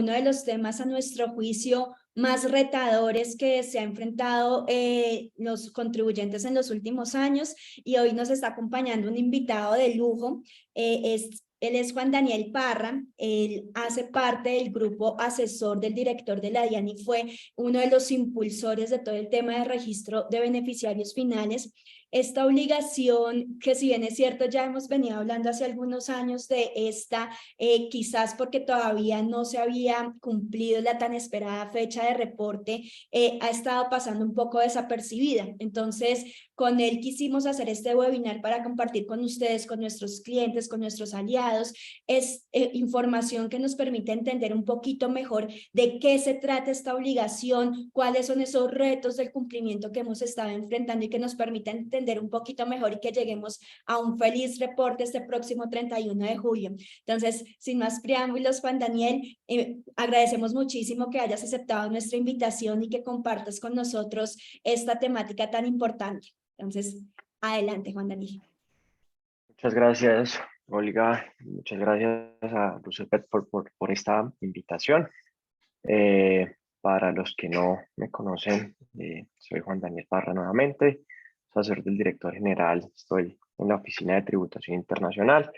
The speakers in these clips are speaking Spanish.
uno de los temas a nuestro juicio más retadores que se ha enfrentado los contribuyentes en los últimos años, y hoy nos está acompañando un invitado de lujo. Él es Juan Daniel Parra. Él hace parte del grupo asesor del director de la DIAN y fue uno de los impulsores de todo el tema de registro de beneficiarios finales. Esta obligación, que si bien es cierto, ya hemos venido hablando hace algunos años de esta, quizás porque todavía no se había cumplido la tan esperada fecha de reporte, ha estado pasando un poco desapercibida. Entonces, con él quisimos hacer este webinar para compartir con ustedes, con nuestros clientes, con nuestros aliados, información que nos permite entender un poquito mejor de qué se trata esta obligación, cuáles son esos retos del cumplimiento que hemos estado enfrentando y que nos permite entender un poquito mejor y que lleguemos a un feliz reporte este próximo 31 de julio. Entonces, sin más preámbulos, Juan Daniel, agradecemos muchísimo que hayas aceptado nuestra invitación y que compartas con nosotros esta temática tan importante. Entonces, adelante, Juan Daniel. Muchas gracias, Olga. Muchas gracias a Roosevelt por esta invitación. Para los que no me conocen, soy Juan Daniel Parra nuevamente, asesor del director general. Estoy en la Oficina de Tributación Internacional.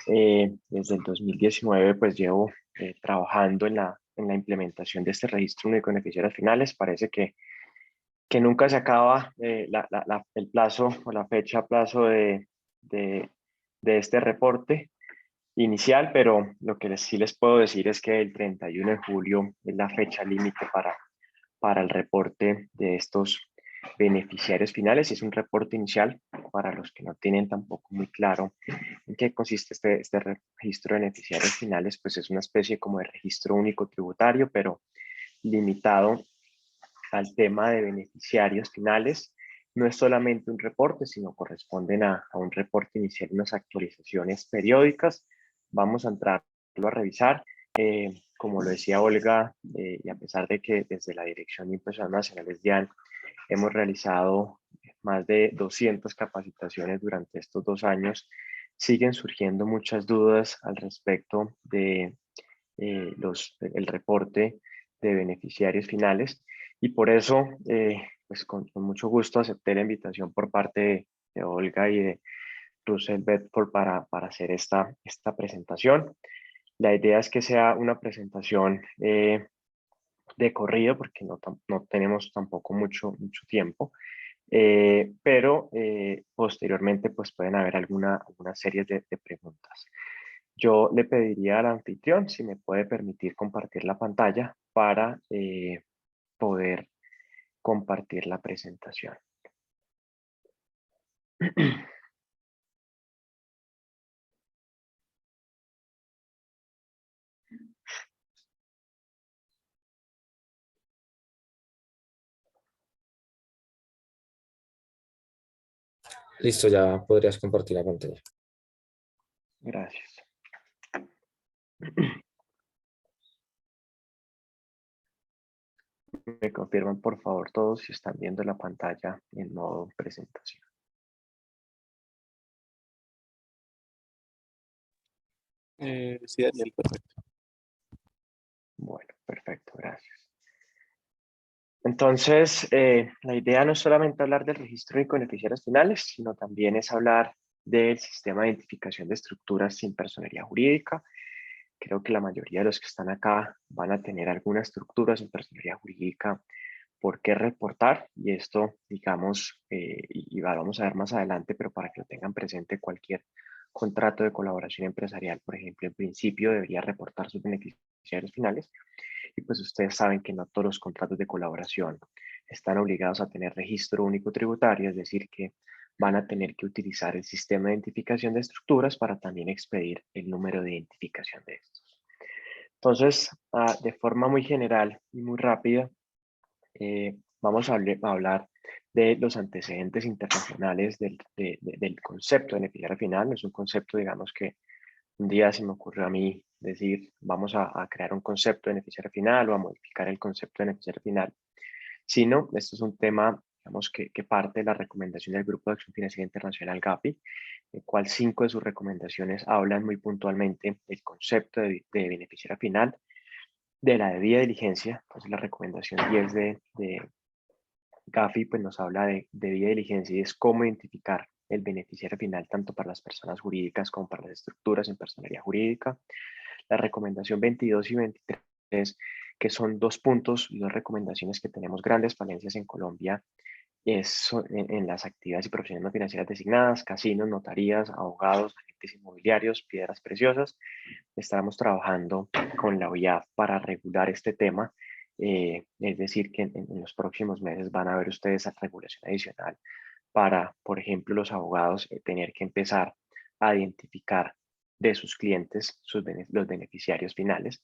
Desde el 2019 pues llevo trabajando en la implementación de este registro único de beneficiarios finales. Parece que nunca se acaba el plazo o la fecha plazo de este reporte inicial, pero lo que sí les puedo decir es que el 31 de julio es la fecha límite para el reporte de estos beneficiarios finales. Es un reporte inicial para los que no tienen tampoco muy claro en qué consiste este registro de beneficiarios finales. Pues es una especie como de registro único tributario, pero limitado al tema de beneficiarios finales. No es solamente un reporte, sino corresponden a un reporte inicial, unas actualizaciones periódicas. Vamos a entrarlo a revisar. Como lo decía Olga, y a pesar de que desde la Dirección de Impuestos Nacionales DIAN hemos realizado más de 200 capacitaciones durante estos 2 años, siguen surgiendo muchas dudas al respecto de el reporte de beneficiarios finales, y por eso pues con mucho gusto acepté la invitación por parte de Olga y de Russell Bedford para hacer esta presentación. La idea es que sea una presentación de corrido, porque no tenemos tampoco mucho tiempo, pero posteriormente pues pueden haber algunas series de preguntas. Yo le pediría al anfitrión si me puede permitir compartir la pantalla para poder compartir la presentación. Listo, ya podrías compartir la pantalla. Gracias. Me confirman por favor todos si están viendo la pantalla en modo presentación. Sí, Daniel, perfecto. Bueno, perfecto, gracias. Entonces, la idea no es solamente hablar del registro de beneficiarios finales, sino también es hablar del sistema de identificación de estructuras sin personería jurídica. Creo que la mayoría de los que están acá van a tener alguna estructura sin personería jurídica por qué reportar, y esto, digamos, y vamos a ver más adelante, pero para que lo tengan presente, cualquier contrato de colaboración empresarial, por ejemplo, en principio debería reportar sus beneficiarios finales, y pues ustedes saben que no todos los contratos de colaboración están obligados a tener registro único tributario, es decir, que van a tener que utilizar el sistema de identificación de estructuras para también expedir el número de identificación de estos. Entonces, de forma muy general y muy rápida, vamos a hablar de los antecedentes internacionales del concepto de beneficiario final. No es un concepto, digamos, que un día se me ocurrió a mí decir, vamos a crear un concepto de beneficiario final o a modificar el concepto de beneficiario final, sino esto es un tema, digamos, que parte de la recomendación del Grupo de Acción Financiera Internacional GAFI, el cual 5 de sus recomendaciones hablan muy puntualmente del concepto de beneficiario final, de la debida diligencia. Entonces la recomendación 10 de Gafi pues nos habla de debida diligencia y es cómo identificar el beneficiario final tanto para las personas jurídicas como para las estructuras en personería jurídica. La recomendación 22 y 23, que son dos puntos y dos recomendaciones que tenemos grandes falencias en Colombia, es en las actividades y profesiones no financieras designadas, casinos, notarías, abogados, agentes inmobiliarios, piedras preciosas. Estamos trabajando con la OIAF para regular este tema, es decir, que en los próximos meses van a ver ustedes esa regulación adicional para, por ejemplo, los abogados tener que empezar a identificar de sus clientes los beneficiarios finales,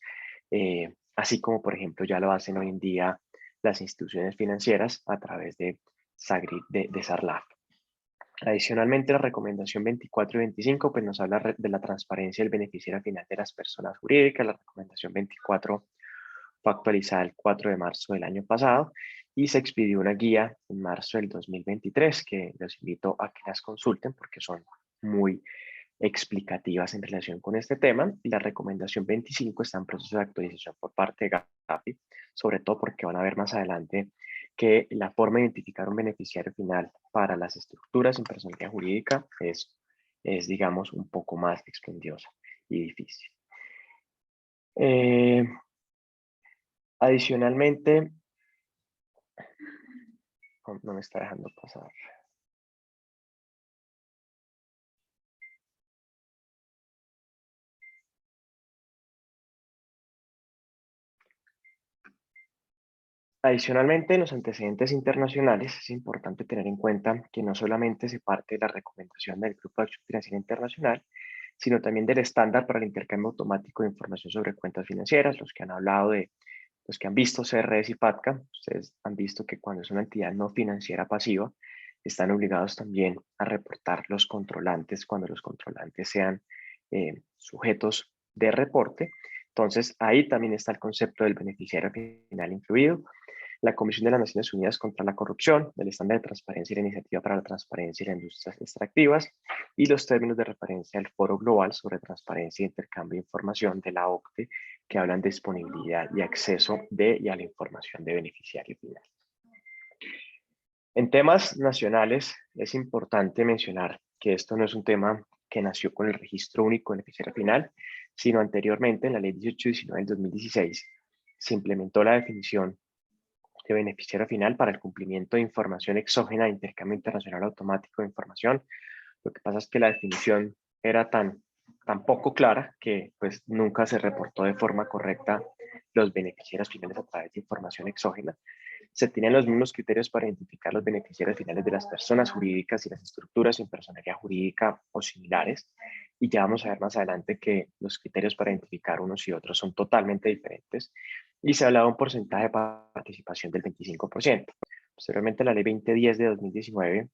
así como, por ejemplo, ya lo hacen hoy en día las instituciones financieras a través de SARLAF. Adicionalmente, la recomendación 24 y 25 pues, nos habla de la transparencia del beneficiario final de las personas jurídicas. La recomendación 24 fue actualizada el 4 de marzo del año pasado y se expidió una guía en marzo del 2023 que los invito a que las consulten porque son muy explicativas en relación con este tema. Y la recomendación 25 está en proceso de actualización por parte de Gafi, sobre todo porque van a ver más adelante que la forma de identificar un beneficiario final para las estructuras en personalidad jurídica es digamos, un poco más expendiosa y difícil. Adicionalmente, no me está dejando pasar. Adicionalmente, en los antecedentes internacionales es importante tener en cuenta que no solamente se parte de la recomendación del Grupo de Acción Financiera Internacional, sino también del estándar para el intercambio automático de información sobre cuentas financieras. Los que han hablado de, los que han visto CRS y FATCA, ustedes han visto que cuando es una entidad no financiera pasiva, están obligados también a reportar los controlantes cuando los controlantes sean sujetos de reporte. Entonces, ahí también está el concepto del beneficiario final incluido. La Comisión de las Naciones Unidas contra la Corrupción, el estándar de transparencia y la iniciativa para la transparencia y las industrias extractivas, y los términos de referencia del Foro Global sobre Transparencia e Intercambio de Información de la OCDE, que hablan de disponibilidad y acceso de y a la información de beneficiario final. En temas nacionales, es importante mencionar que esto no es un tema que nació con el Registro Único de Beneficiario Final, sino anteriormente en la Ley 1819 del 2016 se implementó la definición de beneficiario final para el cumplimiento de información exógena de intercambio internacional automático de información. Lo que pasa es que la definición era tan poco clara que pues nunca se reportó de forma correcta los beneficiarios finales a través de información exógena. Se tienen los mismos criterios para identificar los beneficiarios finales de las personas jurídicas y las estructuras en personería jurídica o similares. Y ya vamos a ver más adelante que los criterios para identificar unos y otros son totalmente diferentes. Y se hablaba de un porcentaje de participación del 25%. Posteriormente, la ley 2010 de 2019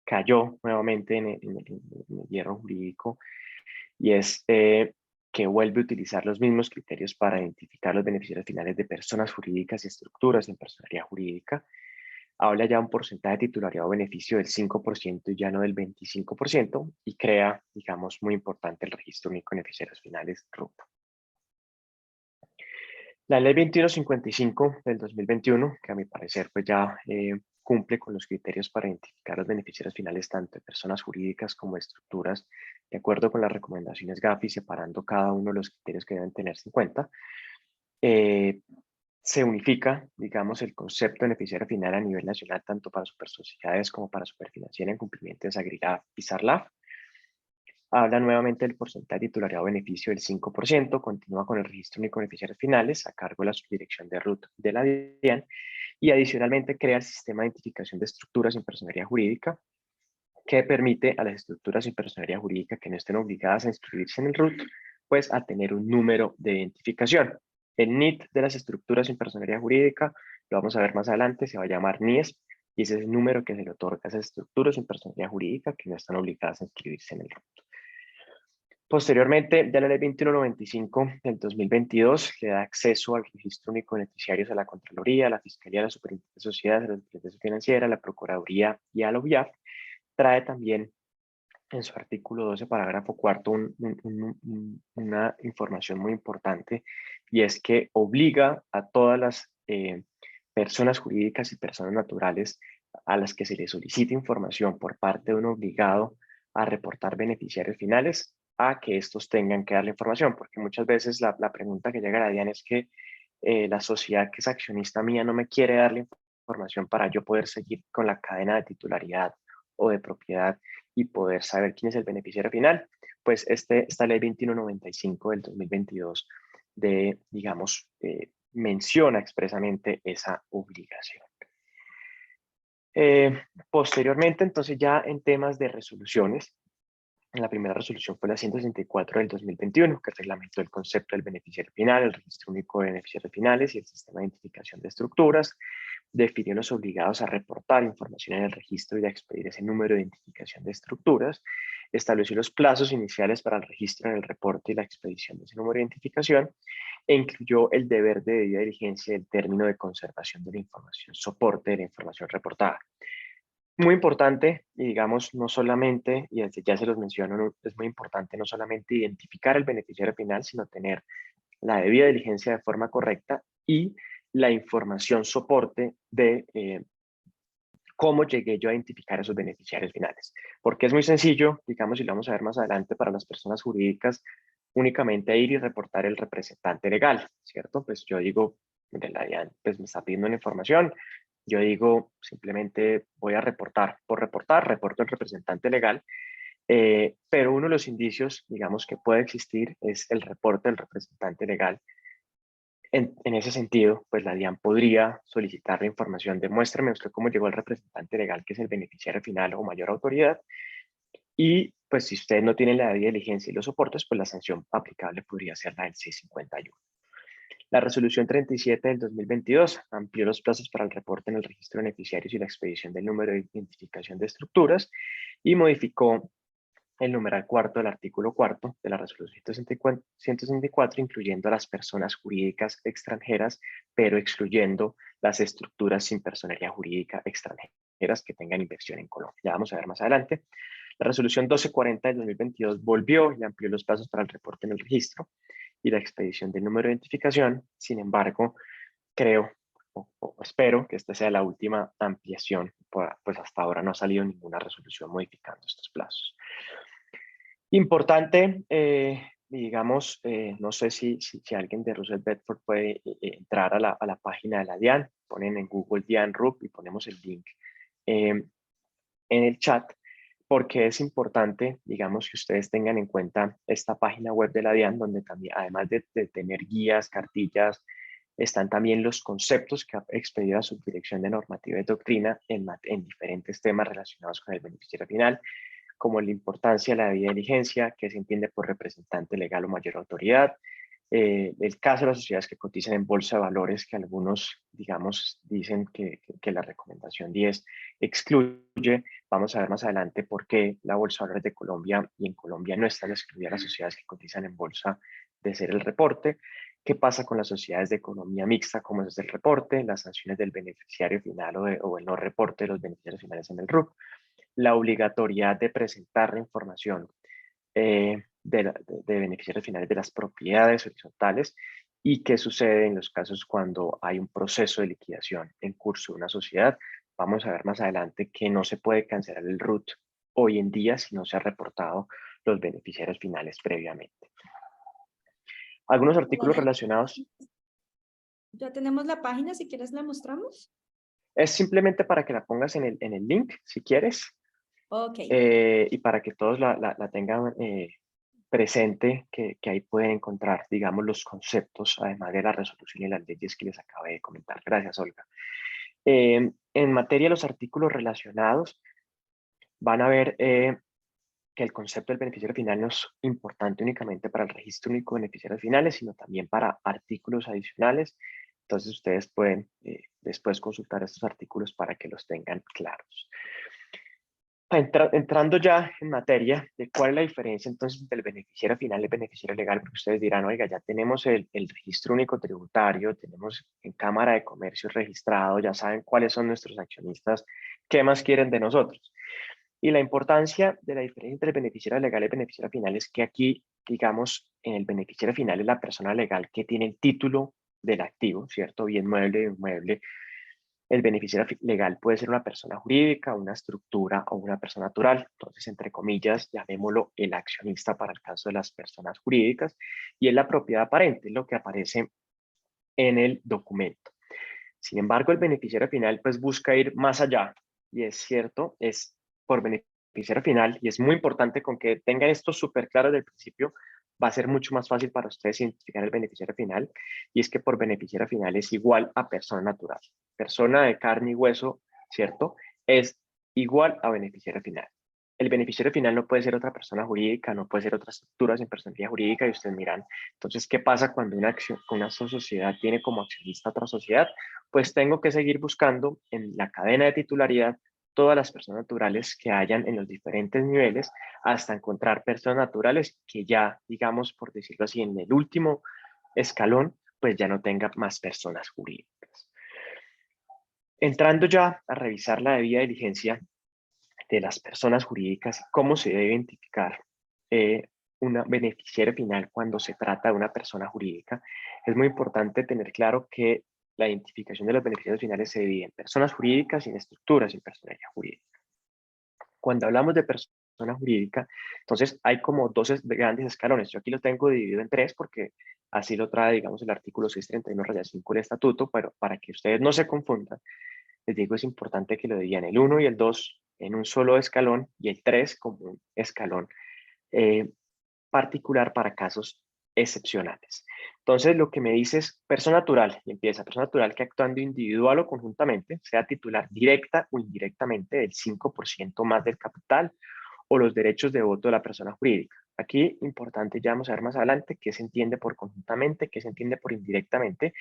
cayó nuevamente en el hierro jurídico y es que vuelve a utilizar los mismos criterios para identificar los beneficiarios finales de personas jurídicas y estructuras en personería jurídica. Habla ya un porcentaje de titularidad o beneficio del 5% y ya no del 25% y crea, digamos, muy importante el registro único de beneficiarios finales RUT. La ley 2155 del 2021, que a mi parecer pues ya cumple con los criterios para identificar los beneficiarios finales tanto de personas jurídicas como de estructuras, de acuerdo con las recomendaciones Gafi, separando cada uno de los criterios que deben tenerse en cuenta. Se unifica, digamos, el concepto de beneficiario final a nivel nacional, tanto para supersociedades como para superfinanciera en cumplimiento de SAGRILAF y SARLAF. Habla nuevamente del porcentaje de titularidad o beneficio del 5%, continúa con el registro único de beneficiarios finales a cargo de la subdirección de RUT de la DIAN y adicionalmente crea el sistema de identificación de estructuras en personería jurídica que permite a las estructuras en personería jurídica que no estén obligadas a inscribirse en el RUT, pues a tener un número de identificación. El NIT de las estructuras en personería jurídica, lo vamos a ver más adelante, se va a llamar NIES, y ese es el número que se le otorga a esas estructuras en personería jurídica que no están obligadas a inscribirse en el RUT. Posteriormente, ya la ley 2195 del 2022 le da acceso al registro único de beneficiarios a la Contraloría, a la Fiscalía, a la Superintendencia de Sociedades, a la Superintendencia Financiera, a la Procuraduría y a la OIAF. Trae también en su artículo 12, parágrafo cuarto, una información muy importante, y es que obliga a todas las personas jurídicas y personas naturales a las que se les solicite información por parte de un obligado a reportar beneficiarios finales, a que estos tengan que dar la información, porque muchas veces la pregunta que llega a la DIAN es que la sociedad que es accionista mía no me quiere dar la información para yo poder seguir con la cadena de titularidad o de propiedad y poder saber quién es el beneficiario final. Pues esta ley 2195 del 2022 digamos, menciona expresamente esa obligación. Posteriormente, entonces, ya en temas de resoluciones, la primera resolución fue la 164 del 2021, que reglamentó el concepto del beneficiario final, el registro único de beneficiarios finales y el sistema de identificación de estructuras. Definió los obligados a reportar información en el registro y a expedir ese número de identificación de estructuras. Estableció los plazos iniciales para el registro en el reporte y la expedición de ese número de identificación, e incluyó el deber de debida diligencia del término de conservación de la información soporte de la información reportada. Muy importante, y digamos, no solamente, y desde ya se los menciono, es muy importante no solamente identificar el beneficiario final, sino tener la debida diligencia de forma correcta y la información soporte de cómo llegué yo a identificar a esos beneficiarios finales. Porque es muy sencillo, digamos, y lo vamos a ver más adelante, para las personas jurídicas, únicamente ir y reportar el representante legal, ¿cierto? Pues yo digo, mire, la DIAN pues me está pidiendo una información, yo digo, simplemente voy a reportar. Por reportar, reporto el representante legal, pero uno de los indicios, digamos, que puede existir es el reporte del representante legal. En ese sentido, pues la DIAN podría solicitar la información de muéstrame usted cómo llegó el representante legal, que es el beneficiario final o mayor autoridad, y pues si usted no tiene la debida diligencia y los soportes, pues la sanción aplicable podría ser la del 651. La resolución 37 del 2022 amplió los plazos para el reporte en el registro de beneficiarios y la expedición del número de identificación de estructuras, y modificó el numeral cuarto del artículo cuarto de la resolución 164, incluyendo a las personas jurídicas extranjeras, pero excluyendo las estructuras sin personería jurídica extranjeras que tengan inversión en Colombia. Ya vamos a ver más adelante. La resolución 1240 del 2022 volvió y amplió los plazos para el reporte en el registro y la expedición del número de identificación. Sin embargo, creo o espero que esta sea la última ampliación, pues hasta ahora no ha salido ninguna resolución modificando estos plazos. Importante, digamos, no sé si alguien de Russell Bedford puede entrar a la página de la DIAN, ponen en Google DIAN RUP y ponemos el link en el chat, porque es importante, digamos, que ustedes tengan en cuenta esta página web de la DIAN, donde también, además de tener guías, cartillas, están también los conceptos que ha expedido la Subdirección de Normativa y Doctrina en diferentes temas relacionados con el beneficiario final, como la importancia de la debida diligencia, que se entiende por representante legal o mayor autoridad, el caso de las sociedades que cotizan en bolsa de valores, que algunos, digamos, dicen que la recomendación 10 excluye. Vamos a ver más adelante por qué la Bolsa de Valores de Colombia y en Colombia no están excluidas las sociedades que cotizan en bolsa de ser el reporte. ¿Qué pasa con las sociedades de economía mixta? ¿Cómo es el reporte? Las sanciones del beneficiario final o el no reporte de los beneficiarios finales en el RUC. La obligatoriedad de presentar la información de beneficiarios finales de las propiedades horizontales, y qué sucede en los casos cuando hay un proceso de liquidación en curso de una sociedad. Vamos a ver más adelante que no se puede cancelar el RUT hoy en día si no se ha reportado los beneficiarios finales previamente. Algunos artículos relacionados. Ya tenemos la página, si quieres la mostramos. Es simplemente para que la pongas en el link, si quieres. Ok. Y para que todos la tengan presente, que ahí pueden encontrar, digamos, los conceptos, además de la resolución y las leyes que les acabé de comentar. Gracias, Olga. En materia de los artículos relacionados, van a ver que el concepto del beneficiario final no es importante únicamente para el registro único de beneficiarios finales, sino también para artículos adicionales. Entonces, ustedes pueden después consultar estos artículos para que los tengan claros. Entrando ya en materia de cuál es la diferencia entonces entre el beneficiario final y el beneficiario legal, porque ustedes dirán, oiga, ya tenemos el registro único tributario, tenemos en Cámara de Comercio registrado, ya saben cuáles son nuestros accionistas, ¿qué más quieren de nosotros? Y la importancia de la diferencia entre el beneficiario legal y el beneficiario final es que aquí, digamos, en el beneficiario final es la persona legal que tiene el título del activo, ¿cierto? Bien mueble, inmueble. El beneficiario legal puede ser una persona jurídica, una estructura o una persona natural. Entonces, entre comillas, llamémoslo el accionista para el caso de las personas jurídicas. Y es la propiedad aparente, lo que aparece en el documento. Sin embargo, el beneficiario final pues busca ir más allá. Y es cierto, es por beneficiario final, y es muy importante con que tengan esto súper claro desde el principio, va a ser mucho más fácil para ustedes identificar el beneficiario final, y es que por beneficiario final es igual a persona natural. Persona de carne y hueso, ¿cierto? Es igual a beneficiario final. El beneficiario final no puede ser otra persona jurídica, no puede ser otra estructura sin personalidad jurídica, y ustedes miran, entonces, ¿qué pasa cuando una sociedad tiene como accionista otra sociedad? Pues tengo que seguir buscando en la cadena de titularidad todas las personas naturales que hayan en los diferentes niveles hasta encontrar personas naturales que ya, digamos, por decirlo así, en el último escalón, pues ya no tenga más personas jurídicas. Entrando ya a revisar la debida diligencia de las personas jurídicas, cómo se debe identificar una beneficiaria final cuando se trata de una persona jurídica, es muy importante tener claro que la identificación de los beneficiarios finales se divide en personas jurídicas y en estructuras y personalidad jurídica. Cuando hablamos de persona jurídica, entonces hay como dos grandes escalones. Yo aquí lo tengo dividido en tres porque así lo trae, digamos, el artículo 631-5 del estatuto, pero para que ustedes no se confundan, les digo, es importante que lo digan el 1 y el 2 en un solo escalón y el 3 como un escalón particular para casos excepcionales. Entonces, lo que me dice es persona natural, y empieza persona natural que actuando individual o conjuntamente, sea titular directa o indirectamente del 5% más del capital o los derechos de voto de la persona jurídica. Aquí, importante, ya vamos a ver más adelante qué se entiende por conjuntamente, qué se entiende por indirectamente,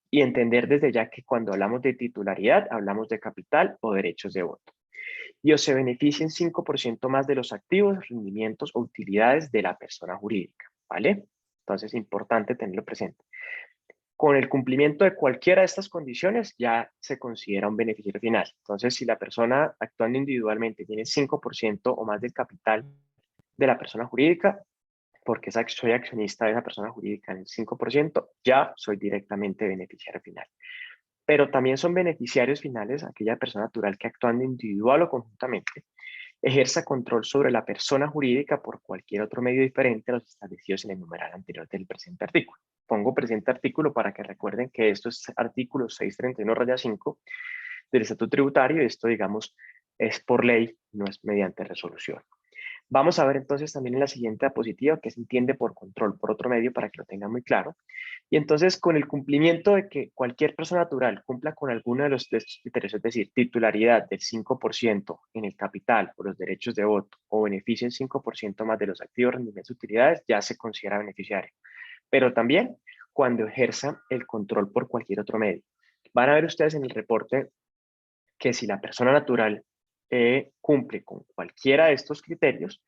y entender desde ya que cuando hablamos de titularidad, hablamos de capital o derechos de voto. Y o se beneficien 5% más de los activos, rendimientos o utilidades de la persona jurídica, ¿vale? Entonces, es importante tenerlo presente. Con el cumplimiento de cualquiera de estas condiciones, ya se considera un beneficiario final. Entonces, si la persona actuando individualmente tiene 5% o más del capital de la persona jurídica, porque soy accionista de esa persona jurídica en el 5%, ya soy directamente beneficiario final. Pero también son beneficiarios finales aquella persona natural que actuando individual o conjuntamente ejerza control sobre la persona jurídica por cualquier otro medio diferente a los establecidos en el numeral anterior del presente artículo. Pongo presente artículo para que recuerden que esto es artículo 631-5 del Estatuto Tributario y esto, digamos, es por ley, no es mediante resolución. Vamos a ver entonces también en la siguiente diapositiva que se entiende por control por otro medio para que lo tengan muy claro. Y entonces con el cumplimiento de que cualquier persona natural cumpla con alguno de estos criterios, es decir, titularidad del 5% en el capital o los derechos de voto o beneficio en 5% más de los activos, rendimientos y utilidades, ya se considera beneficiario. Pero también cuando ejerza el control por cualquier otro medio. Van a ver ustedes en el reporte que si la persona natural cumple con cualquiera de estos criterios,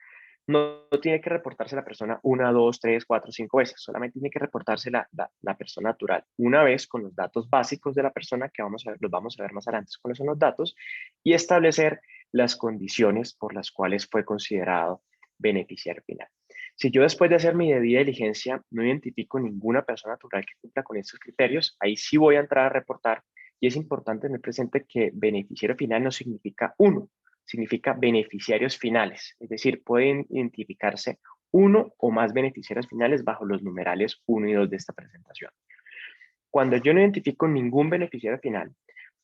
no tiene que reportarse la persona 1, 2, 3, 4, 5 veces, solamente tiene que reportarse la persona natural una vez con los datos básicos de la persona que los vamos a ver más adelante cuáles son los datos y establecer las condiciones por las cuales fue considerado beneficiario final. Si yo después de hacer mi debida diligencia no identifico ninguna persona natural que cumpla con estos criterios, ahí sí voy a entrar a reportar y es importante tener presente que beneficiario final no significa uno, significa beneficiarios finales, es decir, pueden identificarse uno o más beneficiarios finales bajo los numerales 1 y 2 de esta presentación. Cuando yo no identifico ningún beneficiario final,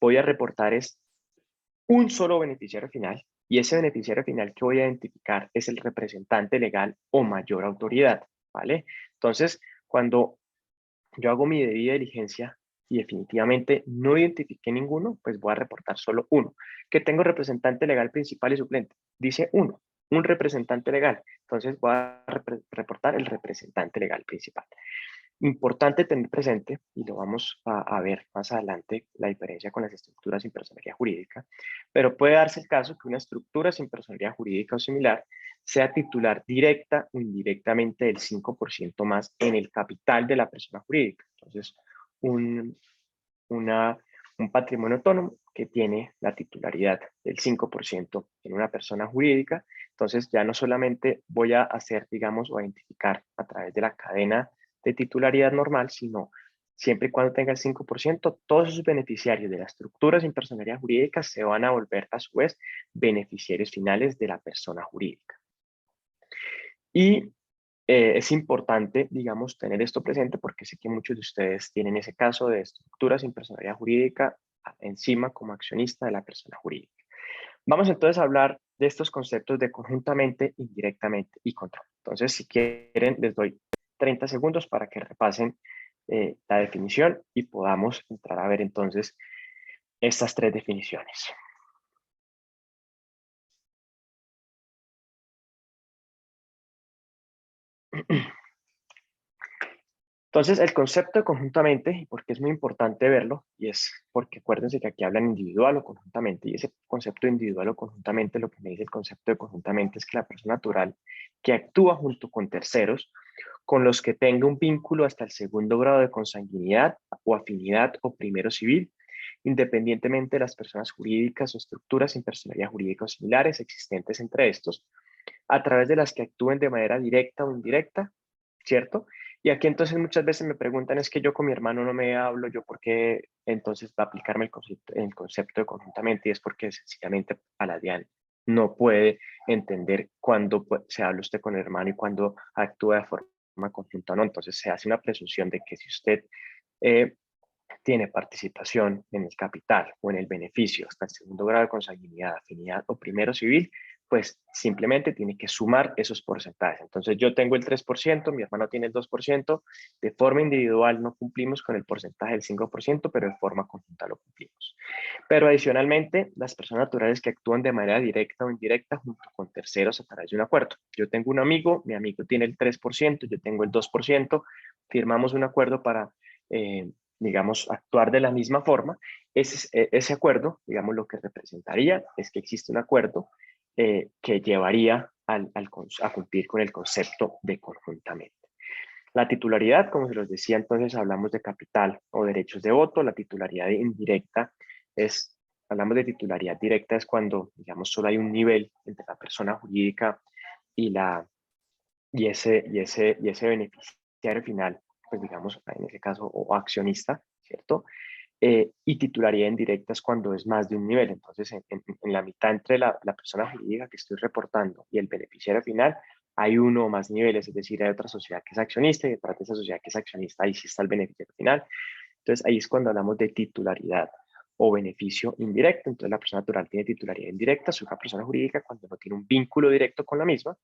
voy a reportar es un solo beneficiario final y ese beneficiario final que voy a identificar es el representante legal o mayor autoridad, ¿vale? Entonces, cuando yo hago mi debida diligencia y definitivamente no identifiqué ninguno, pues voy a reportar solo uno. Que tengo representante legal principal y suplente. Dice uno, un representante legal. Entonces voy a reportar el representante legal principal. Importante tener presente, y lo vamos a ver más adelante, la diferencia con las estructuras sin personalidad jurídica, pero puede darse el caso que una estructura sin personalidad jurídica o similar sea titular directa o indirectamente del 5% más en el capital de la persona jurídica. Entonces, una un patrimonio autónomo que tiene la titularidad del 5% en una persona jurídica. Entonces ya no solamente voy a hacer, digamos, o a identificar a través de la cadena de titularidad normal, sino siempre y cuando tenga el 5%, todos esos beneficiarios de la estructura sin personería jurídica se van a volver a su vez beneficiarios finales de la persona jurídica. Y es importante, digamos, tener esto presente porque sé que muchos de ustedes tienen ese caso de estructura sin personalidad jurídica encima como accionista de la persona jurídica. Vamos entonces a hablar de estos conceptos de conjuntamente, indirectamente y control. Entonces, si quieren, les doy 30 segundos para que repasen la definición y podamos entrar a ver entonces estas tres definiciones. Entonces, el concepto de conjuntamente, y porque es muy importante verlo, y es porque acuérdense que aquí hablan individual o conjuntamente, y ese concepto de individual o conjuntamente, lo que me dice el concepto de conjuntamente es que la persona natural que actúa junto con terceros, con los que tenga un vínculo hasta el segundo grado de consanguinidad o afinidad o primero civil, independientemente de las personas jurídicas o estructuras sin personalidad jurídica o similares existentes entre estos, a través de las que actúen de manera directa o indirecta, ¿cierto? Y aquí entonces muchas veces me preguntan, es que yo con mi hermano no me hablo, yo por qué entonces va a aplicarme el concepto de conjuntamente, y es porque sencillamente a la DIAN no puede entender cuándo se habla usted con el hermano y cuándo actúa de forma conjunta o no. Entonces se hace una presunción de que si usted tiene participación en el capital o en el beneficio hasta el segundo grado de consanguinidad, afinidad o primero civil, pues simplemente tiene que sumar esos porcentajes. Entonces yo tengo el 3%, mi hermano tiene el 2%, de forma individual no cumplimos con el porcentaje del 5%, pero de forma conjunta lo cumplimos. Pero adicionalmente, las personas naturales que actúan de manera directa o indirecta junto con terceros a través de un acuerdo. Yo tengo un amigo, mi amigo tiene el 3%, yo tengo el 2%, firmamos un acuerdo para digamos, actuar de la misma forma. Ese acuerdo, digamos, lo que representaría es que existe un acuerdo que llevaría a cumplir con el concepto de conjuntamente. La titularidad, como se los decía, entonces hablamos de capital o derechos de voto. La titularidad indirecta hablamos de titularidad directa, es cuando, digamos, solo hay un nivel entre la persona jurídica y ese beneficiario final, pues digamos, en ese caso, o accionista, ¿cierto? Y titularidad indirecta es cuando es más de un nivel. Entonces, en la mitad entre la persona jurídica que estoy reportando y el beneficiario final, hay uno o más niveles, es decir, hay otra sociedad que es accionista y detrás de esa sociedad que es accionista, ahí sí está el beneficiario final. Entonces, ahí es cuando hablamos de titularidad o beneficio indirecto. Entonces, la persona natural tiene titularidad indirecta, es una persona jurídica cuando no tiene un vínculo directo con la misma,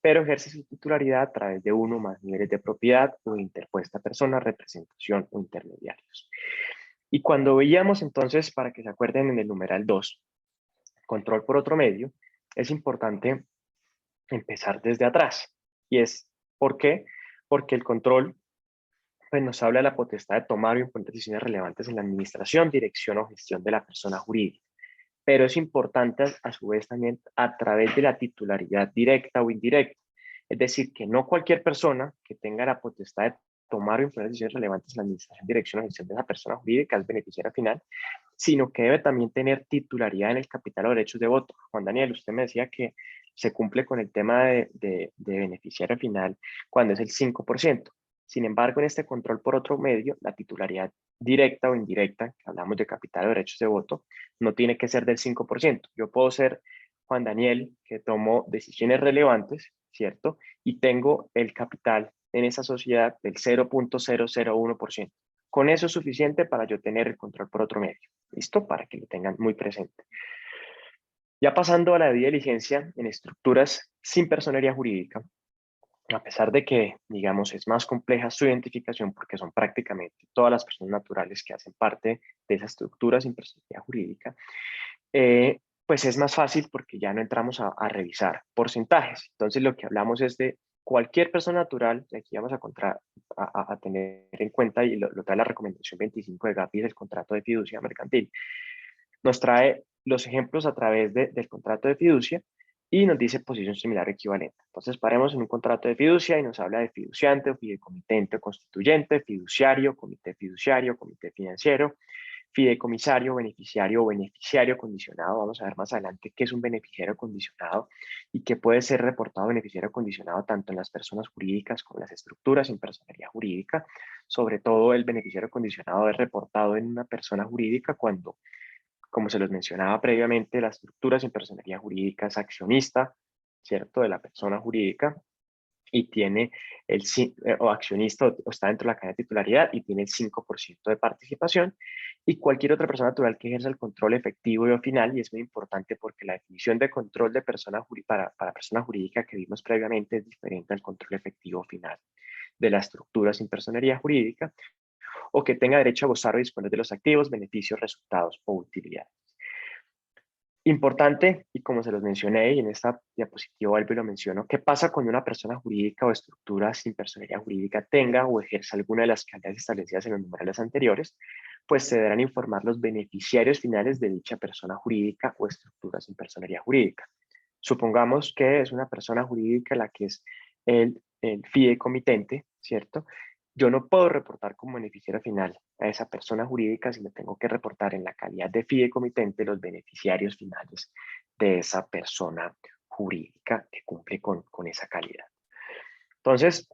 pero ejerce su titularidad a través de uno o más niveles de propiedad o interpuesta persona, representación o intermediarios. Y cuando veíamos entonces, para que se acuerden en el numeral 2, control por otro medio, es importante empezar desde atrás. Y es, ¿por qué? Porque el control pues, nos habla de la potestad de tomar o imponer decisiones relevantes en la administración, dirección o gestión de la persona jurídica. Pero es importante a su vez también a través de la titularidad directa o indirecta. Es decir, que no cualquier persona que tenga la potestad de tomar o imponer decisiones relevantes en la administración, dirección o gestión de esa persona jurídica es beneficiaria final, sino que debe también tener titularidad en el capital o derechos de voto. Juan Daniel, usted me decía que se cumple con el tema de beneficiario final cuando es el 5%. Sin embargo, en este control por otro medio, la titularidad directa o indirecta, que hablamos de capital o derechos de voto, no tiene que ser del 5%. Yo puedo ser Juan Daniel, que tomo decisiones relevantes, ¿cierto? Y tengo el capital en esa sociedad del 0.001%. Con eso es suficiente para yo tener el control por otro medio. ¿Listo? Para que lo tengan muy presente. Ya pasando a la diligencia en estructuras sin personería jurídica, a pesar de que, digamos, es más compleja su identificación porque son prácticamente todas las personas naturales que hacen parte de esa estructura sin personería jurídica, pues es más fácil porque ya no entramos a revisar porcentajes. Entonces lo que hablamos es de cualquier persona natural, y aquí vamos a tener en cuenta, y lo trae la recomendación 25 de GAPI del contrato de fiducia mercantil, nos trae los ejemplos a través del contrato de fiducia y nos dice posición similar equivalente. Entonces paremos en un contrato de fiducia y nos habla de fiduciante o fideicomitente o constituyente, fiduciario, comité financiero, fideicomisario, beneficiario o beneficiario condicionado. Vamos a ver más adelante qué es un beneficiario condicionado y que puede ser reportado beneficiario condicionado tanto en las personas jurídicas como en las estructuras sin personería jurídica. Sobre todo el beneficiario condicionado es reportado en una persona jurídica cuando, como se los mencionaba previamente, la estructura sin personería jurídica es accionista, ¿cierto?, de la persona jurídica y tiene o accionista o está dentro de la cadena de titularidad y tiene el 5% de participación, y cualquier otra persona natural que ejerza el control efectivo y o final, y es muy importante porque la definición de control de persona para persona jurídica que vimos previamente es diferente al control efectivo final de la estructura sin personería jurídica, o que tenga derecho a gozar o disponer de los activos, beneficios, resultados o utilidades. Importante, y como se los mencioné, y en esta diapositiva vuelvo y lo menciono, ¿qué pasa cuando una persona jurídica o estructura sin personería jurídica tenga o ejerza alguna de las calidades establecidas en los numerales anteriores? Pues se deberán informar los beneficiarios finales de dicha persona jurídica o estructura sin personería jurídica. Supongamos que es una persona jurídica la que es el fideicomitente, ¿cierto? Yo no puedo reportar como beneficiario final a esa persona jurídica, sino tengo que reportar en la calidad de fideicomitente los beneficiarios finales de esa persona jurídica que cumple con esa calidad. Entonces,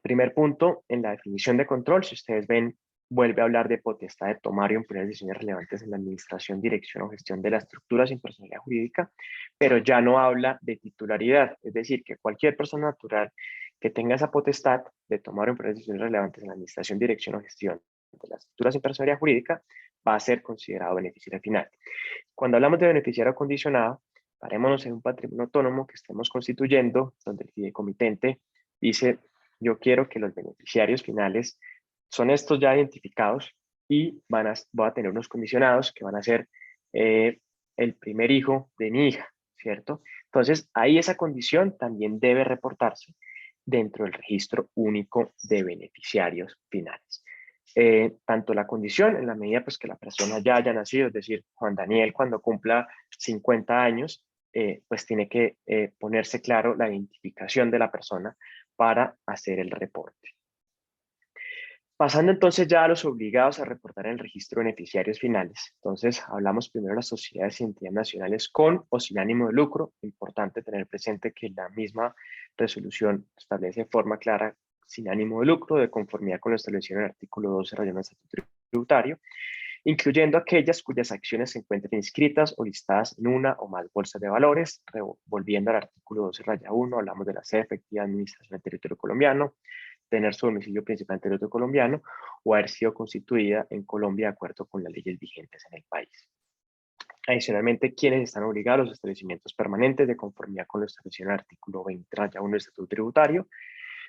primer punto, en la definición de control, si ustedes ven, vuelve a hablar de potestad de tomar y imponer decisiones relevantes en la administración, dirección o gestión de la estructura sin personalidad jurídica, pero ya no habla de titularidad, es decir, que cualquier persona natural que tenga esa potestad de tomar o imponer decisiones relevantes en la administración, dirección o gestión de la estructura sin personalidad jurídica va a ser considerado beneficiario final. Cuando hablamos de beneficiario condicionado, parémonos en un patrimonio autónomo que estemos constituyendo, donde el fideicomitente dice: yo quiero que los beneficiarios finales son estos ya identificados y voy a tener unos condicionados que van a ser el primer hijo de mi hija, ¿cierto? Entonces, ahí esa condición también debe reportarse dentro del registro único de beneficiarios finales. Tanto la condición, en la medida pues, que la persona ya haya nacido, es decir, Juan Daniel cuando cumpla 50 años, pues tiene que ponerse claro la identificación de la persona para hacer el reporte. Pasando entonces ya a los obligados a reportar en el registro de beneficiarios finales. Entonces, hablamos primero de las sociedades y entidades nacionales con o sin ánimo de lucro. Importante tener presente que la misma resolución establece de forma clara sin ánimo de lucro, de conformidad con lo establecido en el artículo 12 del Estatuto Tributario, incluyendo aquellas cuyas acciones se encuentren inscritas o listadas en una o más bolsas de valores. Volviendo al artículo 12-1, hablamos de la sede efectiva de administración del territorio colombiano, tener su domicilio principal en territorio colombiano o haber sido constituida en Colombia de acuerdo con las leyes vigentes en el país. Adicionalmente, quienes están obligados a los establecimientos permanentes de conformidad con lo establecido en el artículo 20-1 del Estatuto Tributario.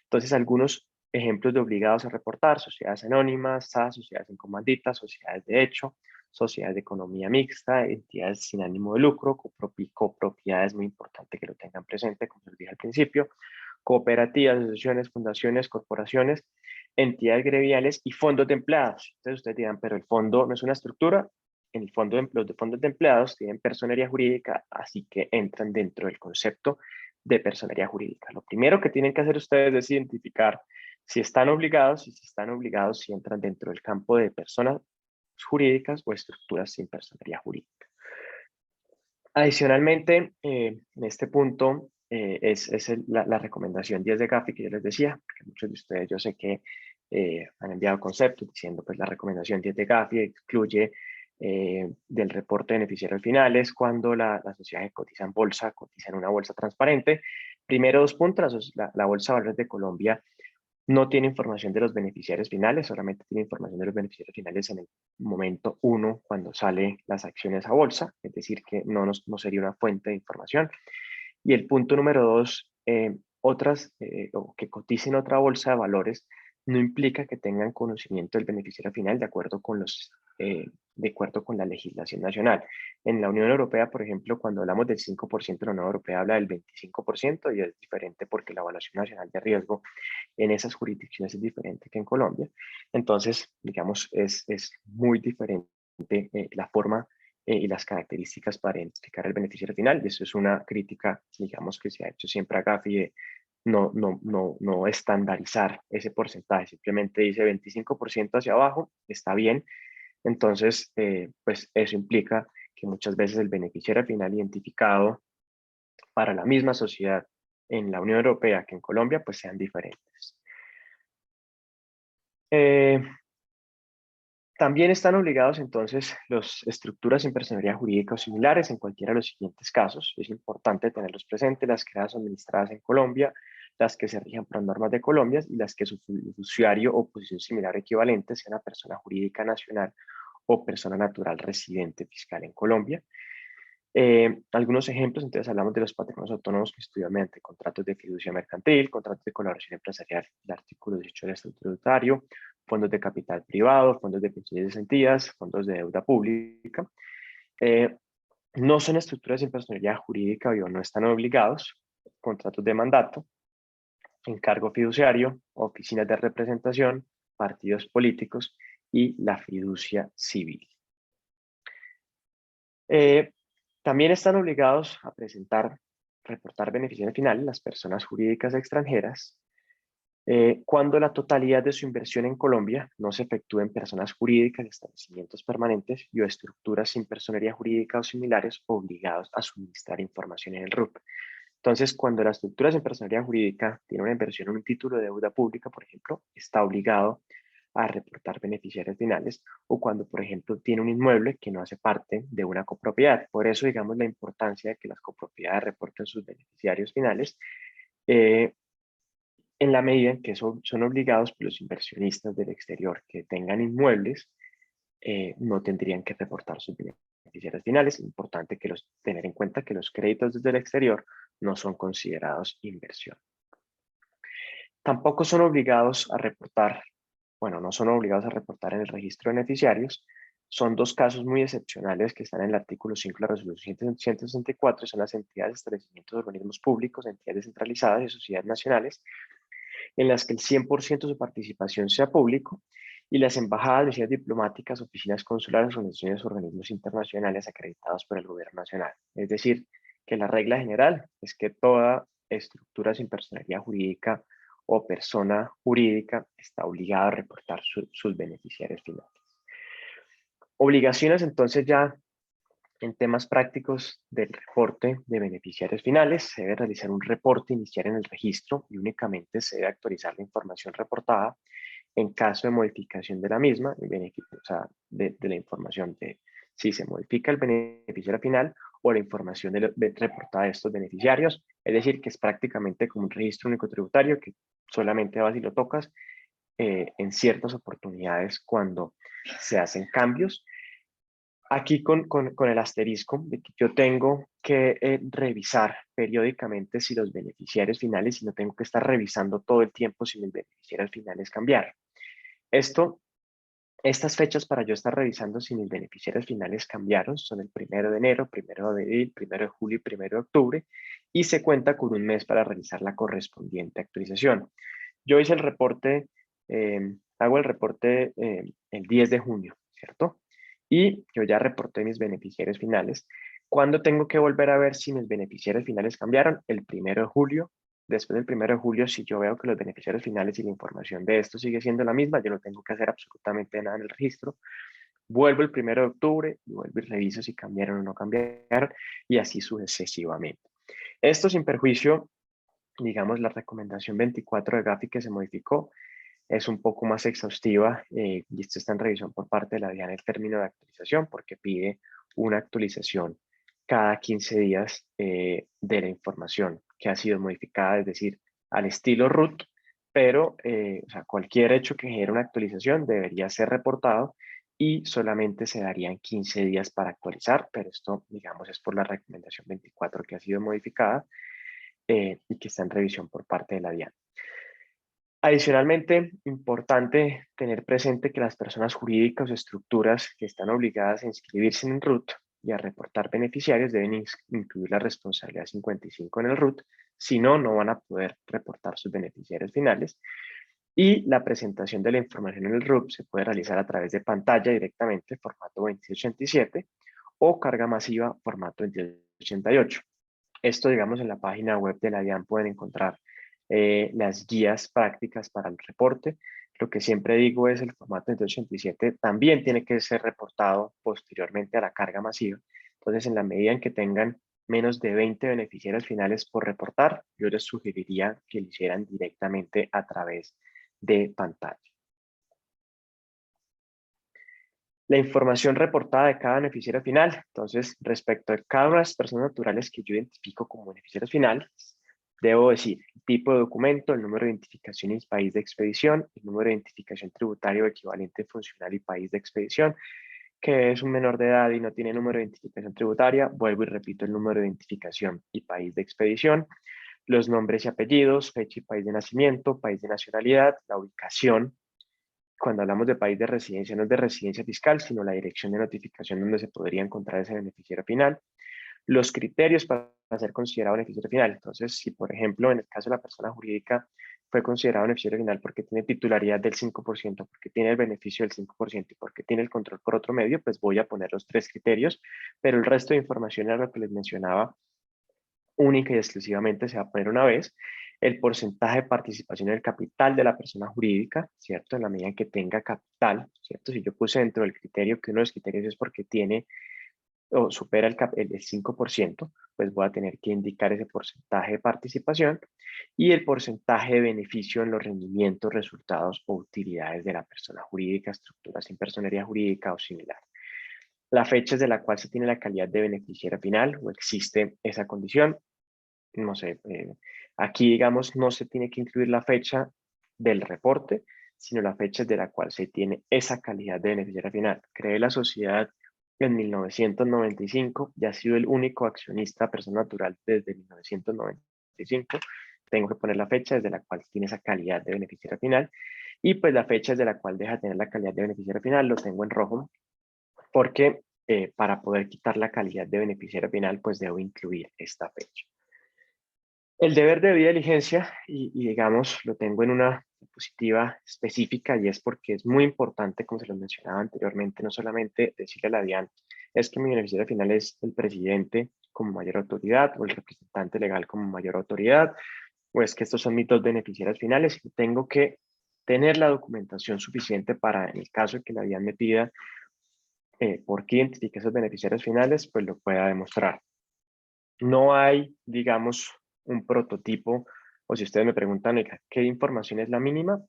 Entonces, algunos ejemplos de obligados a reportar: sociedades anónimas, SAS, sociedades en comandita, sociedades de hecho, sociedades de economía mixta, entidades sin ánimo de lucro, copropiedades, muy importante que lo tengan presente, como les dije al principio, cooperativas, asociaciones, fundaciones, corporaciones, entidades gremiales y fondos de empleados. Entonces ustedes dirán, pero el fondo no es una estructura. En el fondo, los de fondos de empleados tienen personería jurídica, así que entran dentro del concepto de personería jurídica. Lo primero que tienen que hacer ustedes es identificar si están obligados, y si están obligados, si entran dentro del campo de personas jurídicas o estructuras sin personería jurídica. Adicionalmente, en este punto es la recomendación 10 de Gafi que yo les decía, porque muchos de ustedes yo sé que han enviado conceptos diciendo pues la recomendación 10 de Gafi excluye del reporte de beneficiarios finales cuando la sociedad que cotiza en bolsa, cotiza en una bolsa transparente. Primero, 2 puntos, la Bolsa de Valores de Colombia no tiene información de los beneficiarios finales, solamente tiene información de los beneficiarios finales en el momento 1 cuando salen las acciones a bolsa, es decir, que no sería una fuente de información. Y el punto número 2, otras o que coticen otra bolsa de valores no implica que tengan conocimiento del beneficiario final de acuerdo con la legislación nacional. En la Unión Europea, por ejemplo, cuando hablamos del 5%, la Unión Europea habla del 25% y es diferente porque la evaluación nacional de riesgo en esas jurisdicciones es diferente que en Colombia. Entonces, digamos, es muy diferente la forma y las características para identificar el beneficiario final. Y eso es una crítica, digamos, que se ha hecho siempre a Gafi de no estandarizar ese porcentaje. Simplemente dice 25% hacia abajo, está bien, Entonces, pues eso implica que muchas veces el beneficiario final identificado para la misma sociedad en la Unión Europea que en Colombia, pues sean diferentes. También están obligados entonces las estructuras sin personería jurídica o similares en cualquiera de los siguientes casos. Es importante tenerlos presentes: las creadas o administradas en Colombia, las que se rijan por normas de Colombia y las que su fiduciario o posición similar o equivalente sea una persona jurídica nacional o persona natural residente fiscal en Colombia. Algunos ejemplos: entonces hablamos de los patrimonios autónomos que estudian mediante contratos de fiducia mercantil, contratos de colaboración empresarial, el artículo 18 del estatuto tributario, fondos de capital privado, fondos de pensiones de cesantías, fondos de deuda pública. No son estructuras sin personalidad jurídica o no están obligados: contratos de mandato, encargo fiduciario, oficinas de representación, partidos políticos y la fiducia civil. También están obligados a reportar beneficiarios finales las personas jurídicas extranjeras cuando la totalidad de su inversión en Colombia no se efectúe en personas jurídicas, establecimientos permanentes y o estructuras sin personería jurídica o similares obligados a suministrar información en el RUP. Entonces, cuando la estructura sin personería jurídica tiene una inversión en un título de deuda pública, por ejemplo, está obligado a reportar beneficiarios finales, o cuando, por ejemplo, tiene un inmueble que no hace parte de una copropiedad. Por eso, digamos, la importancia de que las copropiedades reporten sus beneficiarios finales, en la medida en que son obligados por los inversionistas del exterior que tengan inmuebles, no tendrían que reportar sus beneficiarios finales. Es importante tener en cuenta que los créditos desde el exterior no son considerados inversión. Tampoco son obligados a reportar, no son obligados a reportar en el registro de beneficiarios. Son dos casos muy excepcionales que están en el artículo 5 de la resolución 164, son las entidades, establecimientos, organismos públicos, entidades descentralizadas y sociedades nacionales, en las que el 100% de su participación sea público, y las embajadas, misiones diplomáticas, oficinas consulares, organizaciones o organismos internacionales acreditados por el gobierno nacional. Es decir, que la regla general es que toda estructura sin personalidad jurídica o persona jurídica está obligada a reportar sus beneficiarios finales. Obligaciones entonces ya en temas prácticos del reporte de beneficiarios finales. Se debe realizar un reporte inicial en el registro y únicamente se debe actualizar la información reportada en caso de modificación de la misma, de la información de si se modifica el beneficiario final o la información reportada de estos beneficiarios. Es decir, que es prácticamente como un registro único tributario que solamente vas y lo tocas en ciertas oportunidades cuando se hacen cambios. Aquí con el asterisco de que yo tengo que revisar periódicamente si los beneficiarios finales, y no tengo que estar revisando todo el tiempo si mis beneficiarios finales cambiaron. Estas fechas para yo estar revisando si mis beneficiarios finales cambiaron son el 1 de enero, 1 de abril, 1 de julio y 1 de octubre, y se cuenta con un mes para realizar la correspondiente actualización. Yo hice el reporte, hago el reporte el 10 de junio, ¿cierto? Y yo ya reporté mis beneficiarios finales. ¿Cuándo tengo que volver a ver si mis beneficiarios finales cambiaron? El 1 de julio. Después del 1 de julio, si yo veo que los beneficiarios finales y la información de esto sigue siendo la misma, yo no tengo que hacer absolutamente nada en el registro. Vuelvo el 1 de octubre y vuelvo y reviso si cambiaron o no cambiaron, y así sucesivamente. Esto sin perjuicio, digamos, la recomendación 24 de Gafi que se modificó es un poco más exhaustiva, y esto está en revisión por parte de la DIAN el término de actualización, porque pide una actualización cada 15 días de la información que ha sido modificada, es decir, al estilo RUT, pero cualquier hecho que genere una actualización debería ser reportado y solamente se darían 15 días para actualizar, pero esto, digamos, es por la recomendación 24 que ha sido modificada y que está en revisión por parte de la DIAN. Adicionalmente, importante tener presente que las personas jurídicas o estructuras que están obligadas a inscribirse en el RUT y a reportar beneficiarios deben incluir la responsabilidad 55 en el RUT, si no, no van a poder reportar sus beneficiarios finales. Y la presentación de la información en el RUT se puede realizar a través de pantalla directamente, formato 2687, o carga masiva, formato 2888. Esto, digamos, en la página web de la DIAN pueden encontrar las guías prácticas para el reporte Lo que siempre digo es el formato 187 también tiene que ser reportado posteriormente a la carga masiva. Entonces, en la medida en que tengan menos de 20 beneficiarios finales por reportar, yo les sugeriría que lo hicieran directamente a través de pantalla. La información reportada de cada beneficiario final. Entonces, respecto a cada una de las personas naturales que yo identifico como beneficiarios finales, debo decir el tipo de documento, el número de identificación y país de expedición, el número de identificación tributario equivalente funcional y país de expedición, que es un menor de edad y no tiene número de identificación tributaria. Vuelvo y repito el número de identificación y país de expedición, los nombres y apellidos, fecha y país de nacimiento, país de nacionalidad, la ubicación. Cuando hablamos de país de residencia, no es de residencia fiscal, sino la dirección de notificación donde se podría encontrar ese beneficiario final. Los criterios para ser considerado beneficiario final. Entonces, si por ejemplo, en el caso de la persona jurídica fue considerado beneficiario final porque tiene titularidad del 5%, porque tiene el beneficio del 5% y porque tiene el control por otro medio, pues voy a poner los 3 criterios, pero el resto de información era lo que les mencionaba, única y exclusivamente se va a poner una vez. El porcentaje de participación en el capital de la persona jurídica, ¿cierto? En la medida en que tenga capital, ¿cierto? Si yo puse dentro del criterio que uno de los criterios es porque tiene o supera el 5%, pues voy a tener que indicar ese porcentaje de participación y el porcentaje de beneficio en los rendimientos, resultados o utilidades de la persona jurídica, estructura sin personería jurídica o similar. La fecha desde la cual se tiene la calidad de beneficiario final o existe esa condición. No sé, aquí digamos no se tiene que incluir la fecha del reporte, sino la fecha de la cual se tiene esa calidad de beneficiario final. Creé la sociedad en 1995 y ha sido el único accionista persona natural desde 1995. Tengo que poner la fecha desde la cual tiene esa calidad de beneficiario final y pues la fecha desde la cual deja de tener la calidad de beneficiario final lo tengo en rojo porque para poder quitar la calidad de beneficiario final pues debo incluir esta fecha. El deber de debida diligencia, y digamos, lo tengo en una diapositiva específica y es porque es muy importante, como se lo mencionaba anteriormente, no solamente decirle a la DIAN, es que mi beneficiario final es el presidente como mayor autoridad o el representante legal como mayor autoridad, o es que estos son mis dos beneficiarios finales y tengo que tener la documentación suficiente para, en el caso de que la DIAN me pida por qué identifique esos beneficiarios finales, pues lo pueda demostrar. No hay, digamos, un prototipo, o si ustedes me preguntan, ¿qué información es la mínima?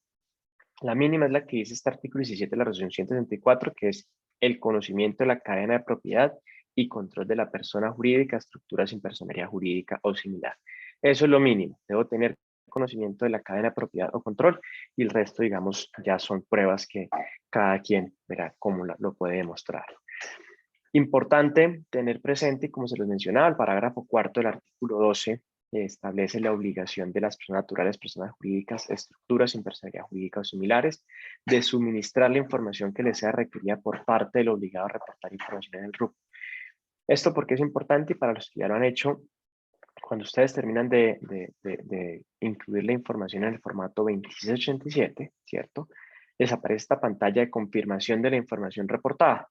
La mínima es la que dice este artículo 17 de la resolución 164, que es el conocimiento de la cadena de propiedad y control de la persona jurídica, estructura sin personería jurídica o similar. Eso es lo mínimo. Debo tener conocimiento de la cadena de propiedad o control y el resto, digamos, ya son pruebas que cada quien verá cómo lo puede demostrar. Importante tener presente, como se los mencionaba, el parágrafo cuarto del artículo 12 establece la obligación de las personas naturales, personas jurídicas, estructuras sin personería jurídica o similares, de suministrar la información que les sea requerida por parte del obligado a reportar información en el RUC. Esto porque es importante y para los que ya lo han hecho, cuando ustedes terminan de incluir la información en el formato 2687, ¿cierto? Les aparece esta pantalla de confirmación de la información reportada.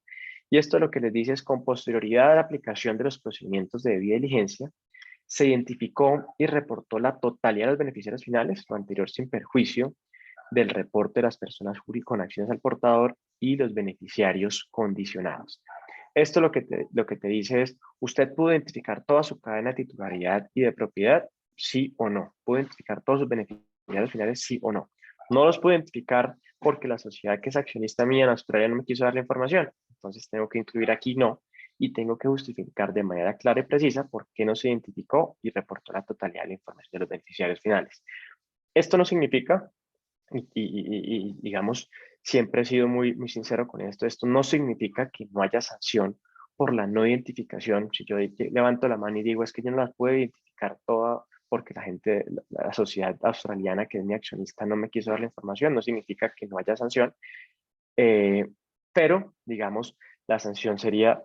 Y esto lo que les dice es, con posterioridad a la aplicación de los procedimientos de debida diligencia, se identificó y reportó la totalidad de los beneficiarios finales, lo anterior sin perjuicio del reporte de las personas con acciones al portador y los beneficiarios condicionados. Esto lo que te dice es, ¿usted pudo identificar toda su cadena de titularidad y de propiedad? Sí o no. ¿Pudo identificar todos sus beneficiarios finales? Sí o no. No los pude identificar porque la sociedad que es accionista mía en Australia no me quiso dar la información. Entonces tengo que incluir aquí no y tengo que justificar de manera clara y precisa por qué no se identificó y reportó la totalidad de la información de los beneficiarios finales. Esto no significa, y digamos, siempre he sido muy sincero con esto no significa que no haya sanción por la no identificación. Si yo levanto la mano y digo, es que yo no las puedo identificar todas porque la sociedad australiana, que es mi accionista, no me quiso dar la información, no significa que no haya sanción. Pero, digamos, la sanción sería,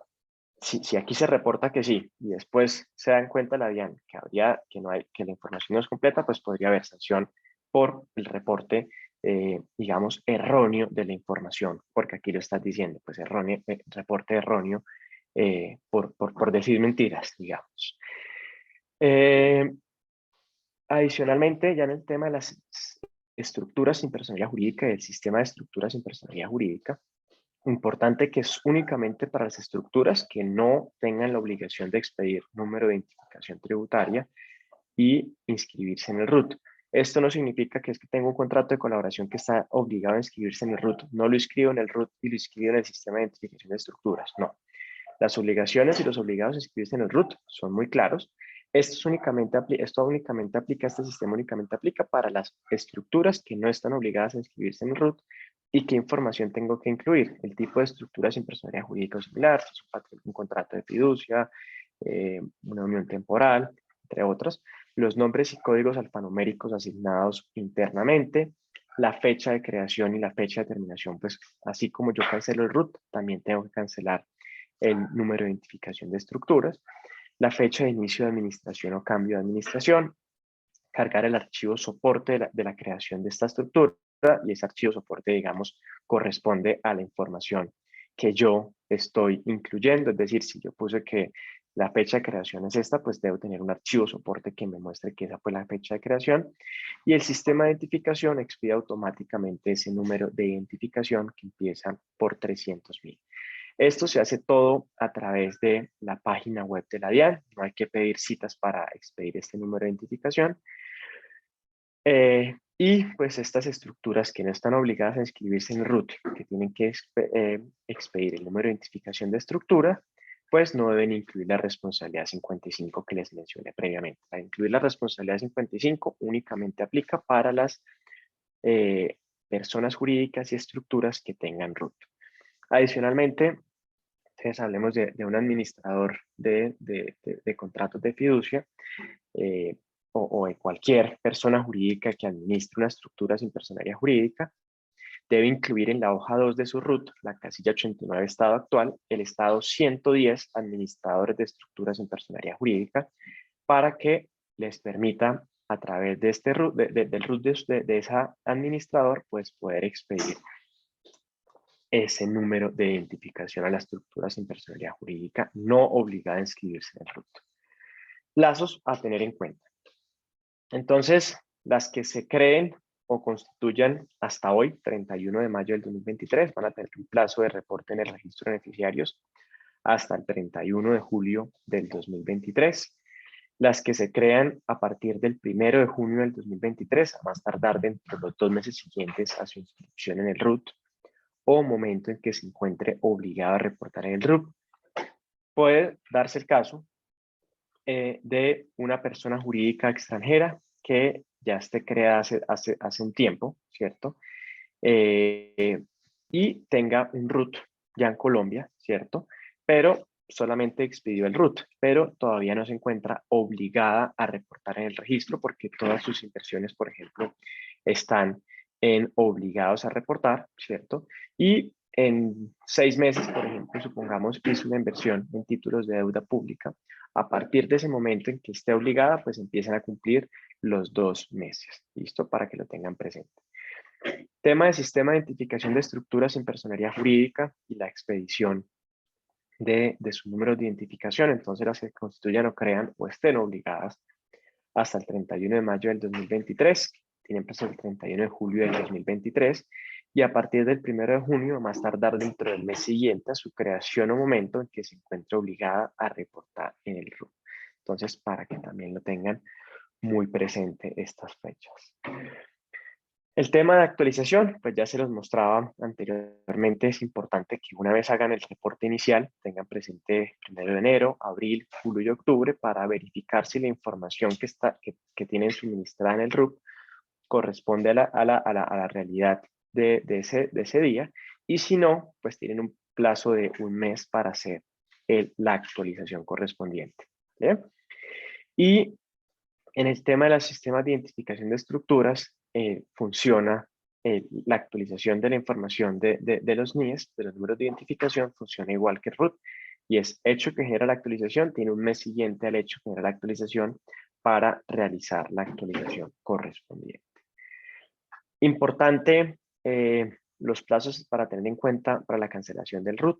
si aquí se reporta que sí, y después se dan cuenta la DIAN que la información no es completa, pues podría haber sanción por el reporte, digamos, erróneo de la información, porque aquí lo estás diciendo, pues erróneo, reporte erróneo por decir mentiras, digamos. Adicionalmente, ya en el tema de las estructuras sin personalidad jurídica y el sistema de estructuras sin personalidad jurídica. Importante que es únicamente para las estructuras que no tengan la obligación de expedir número de identificación tributaria y inscribirse en el RUT. Esto no significa que es que tengo un contrato de colaboración que está obligado a inscribirse en el RUT. No lo inscribo en el RUT y lo inscribo en el sistema de identificación de estructuras. No. Las obligaciones y los obligados a inscribirse en el RUT son muy claros. Este sistema únicamente aplica para las estructuras que no están obligadas a inscribirse en el RUT y qué información tengo que incluir. El tipo de estructura sin personalidad jurídica o similar, un contrato de fiducia, una unión temporal, entre otras, los nombres y códigos alfanuméricos asignados internamente, la fecha de creación y la fecha de terminación, pues así como yo cancelo el RUT, también tengo que cancelar el número de identificación de estructuras, la fecha de inicio de administración o cambio de administración, cargar el archivo soporte de la creación de esta estructura y ese archivo soporte, digamos, corresponde a la información que yo estoy incluyendo, es decir, si yo puse que la fecha de creación es esta, pues debo tener un archivo soporte que me muestre que esa fue la fecha de creación y el sistema de identificación expide automáticamente ese número de identificación que empieza por 300.000. Esto se hace todo a través de la página web de la DIAN. No hay que pedir citas para expedir este número de identificación. Y pues estas estructuras que no están obligadas a inscribirse en el RUT, que tienen que expedir el número de identificación de estructura, pues no deben incluir la responsabilidad 55 que les mencioné previamente. Para incluir la responsabilidad 55 únicamente aplica para las personas jurídicas y estructuras que tengan RUT. Adicionalmente, entonces hablemos de un administrador de contratos de fiducia o de cualquier persona jurídica que administre una estructura sin personalidad jurídica, debe incluir en la hoja 2 de su RUT, la casilla 89 estado actual, el estado 110 administradores de estructuras sin personalidad jurídica, para que les permita a través de este RUT, del RUT de ese administrador, pues poder expedir ese número de identificación a la estructura sin personalidad jurídica no obligada a inscribirse en el RUT. Plazos a tener en cuenta. Entonces, las que se creen o constituyan hasta hoy, 31 de mayo del 2023, van a tener un plazo de reporte en el registro de beneficiarios hasta el 31 de julio del 2023. Las que se crean a partir del 1 de junio del 2023, a más tardar dentro de los 2 meses siguientes a su inscripción en el RUT, o momento en que se encuentre obligado a reportar en el RUT. Puede darse el caso de una persona jurídica extranjera que ya esté creada hace un tiempo, ¿cierto? Y tenga un RUT ya en Colombia, ¿cierto? Pero solamente expidió el RUT, pero todavía no se encuentra obligada a reportar en el registro porque todas sus inversiones, por ejemplo, están obligados a reportar, ¿cierto? Y en 6 meses, por ejemplo, supongamos que hizo una inversión en títulos de deuda pública, a partir de ese momento en que esté obligada, pues empiezan a cumplir los 2 meses, ¿listo? Para que lo tengan presente. Tema de sistema de identificación de estructuras en personería jurídica y la expedición de su número de identificación. Entonces, las que constituyan o crean o estén obligadas hasta el 31 de mayo del 2023, tienen plazo el 31 de julio del 2023, y a partir del 1 de junio, a más tardar dentro del mes siguiente a su creación o momento en que se encuentre obligada a reportar en el RUT. Entonces, para que también lo tengan muy presente estas fechas. El tema de actualización, pues ya se los mostraba anteriormente, es importante que una vez hagan el reporte inicial, tengan presente 1 de enero, abril, julio y octubre para verificar si la información que tienen suministrada en el RUT corresponde a la realidad de ese día, y si no, pues tienen un plazo de 1 mes para hacer la actualización correspondiente. ¿Bien? Y en el tema de los sistemas de identificación de estructuras, funciona la actualización de la información de los NIES, de los números de identificación, funciona igual que RUT, y es hecho que genera la actualización, tiene un mes siguiente al hecho que genera la actualización para realizar la actualización correspondiente. Importante, los plazos para tener en cuenta para la cancelación del RUT.